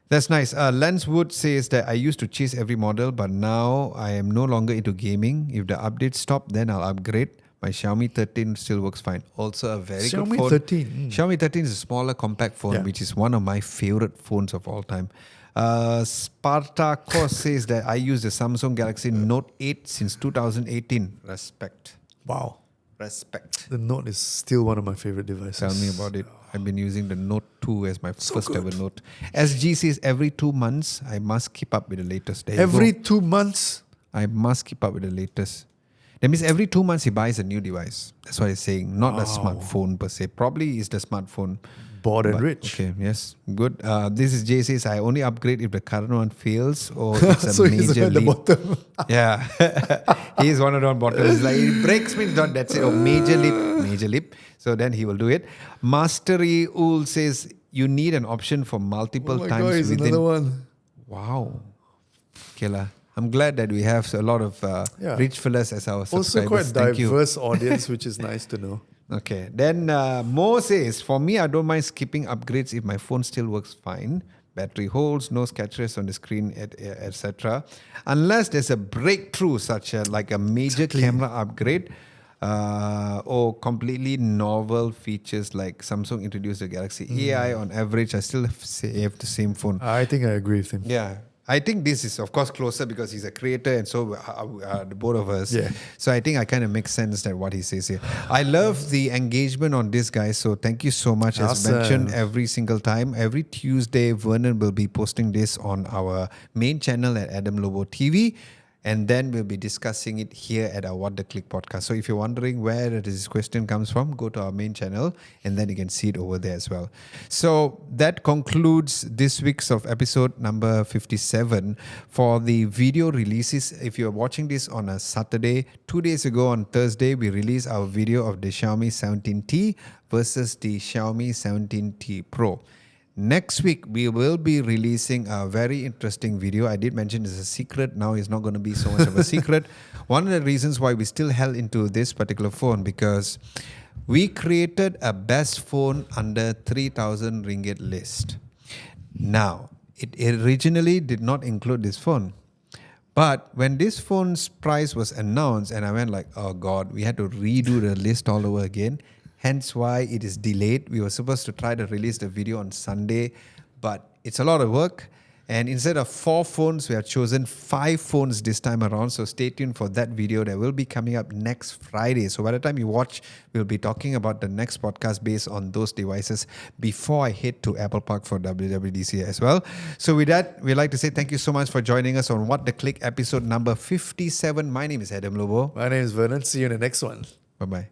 That's nice. Lance Wood says that I used to chase every model, but now I am no longer into gaming. If the updates stop, then I'll upgrade. My Xiaomi 13 still works fine. Also a very good phone. Xiaomi 13. Xiaomi 13 is a smaller compact phone, which is one of my favorite phones of all time. Spartacos says that I use the Samsung Galaxy Note 8 since 2018. Respect. Wow. Respect. The Note is still one of my favorite devices. Tell me about it. I've been using the Note 2 as my first ever Note. SG says every 2 months, I must keep up with the latest. Every 2 months? I must keep up with the latest. That means every 2 months he buys a new device. That's what he's saying. Not a smartphone per se. Probably is the smartphone. Bored and rich. Okay, yes. Good. This is Jay says, I only upgrade if the current one fails or it's a so major he's at the leap. bottom. Yeah. He's one of the bottom. It's like, it breaks me, that's it. Oh, major leap. So then he will do it. Mastery Ul says, you need an option for multiple times God, he's within. Another one. Wow. Killer. I'm glad that we have a lot of rich fellas as our subscribers. Also quite diverse audience, which is nice to know. Okay. Then Mo says, for me, I don't mind skipping upgrades if my phone still works fine. Battery holds, no scratches on the screen, etc. Unless there's a breakthrough, such as like a major camera upgrade or completely novel features like Samsung introduced the Galaxy AI. On average, I still have the same phone. I think I agree with him. Yeah. I think this is, of course, closer because he's a creator and so are the both of us. Yeah. So I think I kind of make sense that what he says here. I love the engagement on this, guys. So thank you so much. As Awesome. mentioned every single time, every Tuesday, Vernon will be posting this on our main channel at Adam Lobo TV. And then we'll be discussing it here at our What the Click podcast. So if you're wondering where this question comes from, go to our main channel and then you can see it over there as well. So that concludes this week's of episode number 57. For the video releases, if you're watching this on a Saturday, 2 days ago on Thursday, we released our video of the Xiaomi 17T versus the Xiaomi 17T Pro. Next week, we will be releasing a very interesting video. I did mention it's a secret. Now it's not going to be so much of a secret. One of the reasons why we still held into this particular phone because we created a best phone under 3,000 ringgit list. Now, it originally did not include this phone. But when this phone's price was announced and I went like, oh God, we had to redo the list all over again. Hence why it is delayed. We were supposed to try to release the video on Sunday, but it's a lot of work. And instead of 4 phones, we have chosen 5 phones this time around. So stay tuned for that video that will be coming up next Friday. So by the time you watch, we'll be talking about the next podcast based on those devices before I head to Apple Park for WWDC as well. So with that, we'd like to say thank you so much for joining us on What the Click episode number 57. My name is Adam Lobo. My name is Vernon. See you in the next one. Bye-bye.